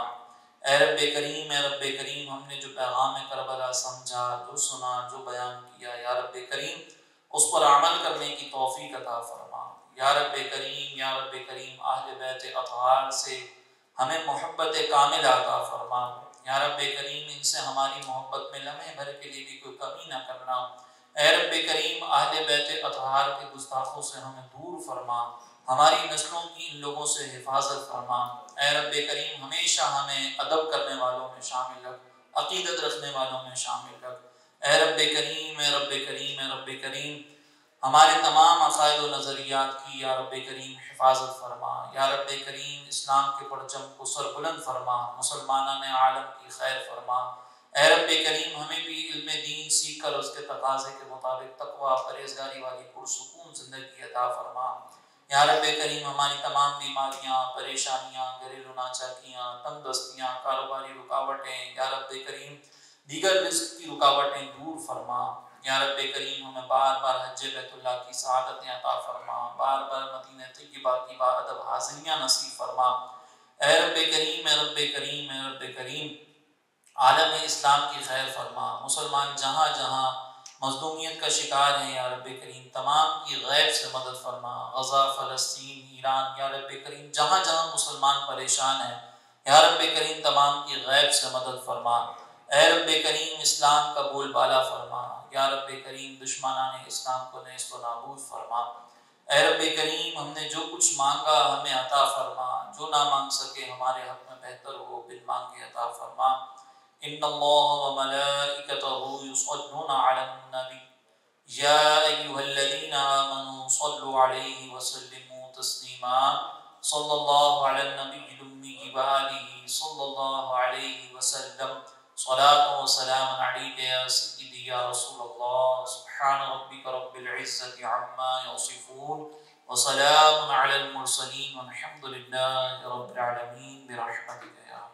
[SPEAKER 2] اے رب کریم، اے رب کریم، ہم نے جو پیغام کربلا سمجھا، جو سنا، جو بیان کیا، یا رب کریم اس پر عمل کرنے کی توفیق عطا فرما. یا رب کریم، یا رب کریم، اہل بیت اطہار سے ہمیں محبت کامل عطا فرما. یا رب کریم ان سے ہماری محبت میں لمحے بھر کے لیے بھی کوئی کمی نہ کرنا. اے رب کریم، اہل بیت اطہار کے گستاخوں سے ہمیں دور فرما. ہماری نسلوں کی ان لوگوں سے حفاظت فرما. اے رب کریم ہمیشہ ہمیں ادب کرنے والوں میں شامل رکھ، عقیدت رکھنے والوں میں شامل رکھ. اے رب کریم، اے رب کریم، اے رب کریم، ہمارے تمام عقائد و نظریات کی یا رب کریم حفاظت فرما، یا رب کریم اسلام کے پرچم کو سربلند فرما، مسلمانان عالم کی خیر فرما۔ اے رب کریم ہمیں بھی علم دین سیکھ کر اس کے تقاضے کے مطابق تقوی پرہیزگاری والی پرسکون زندگی عطا فرما۔ یا رب کریم ہماری تمام بیماریاں، پریشانیاں، گھریلو ناچاکیاں، تنگ دستیاں، کاروباری رکاوٹیں، یا رب کریم دیگر رزق کی رکاوٹیں دور فرما۔ یا رب کریم ہمیں بار بار حج بیت اللہ کی سعادتیں عطا فرما، بار بار مدینہ طیبہ کی باادب حاضریاں نصیب فرما۔ اے رب کریم، اے رب کریم، اے رب کریم عالم اسلام کی خیر فرما۔ مسلمان جہاں جہاں مظلومیت کا شکار ہیں یا رب کریم تمام کی غیب سے مدد فرما۔ غزہ، فلسطین، ایران، یا رب کریم جہاں جہاں مسلمان پریشان ہیں یا رب کریم تمام کی غیب سے مدد فرما۔ اے رب کریم اسلام کا بول بالا فرما، یا رب کریم دشمنان اسلام کو نیست و نابود فرما۔ اے رب کریم ہم نے جو کچھ مانگا ہمیں عطا فرما، جو نہ مانگ سکے ہمارے حق میں بہتر ہو بن مانگے عطا فرما۔ ان اللہ وملائکتہ یصلون علی النبی یا ایھا الذین آمنوا صلوا علیہ وسلموا تسلیما۔ صلی اللہ علی النبی الأمی وآلہ صلی اللہ علیہ وسلم۔ صلاة و سلام علیک یا سیدی یا رسول اللہ۔ سبحان ربک رب العزة عما یصفون وسلام علی المرسلین والحمد للہ رب العالمین برحمتک یا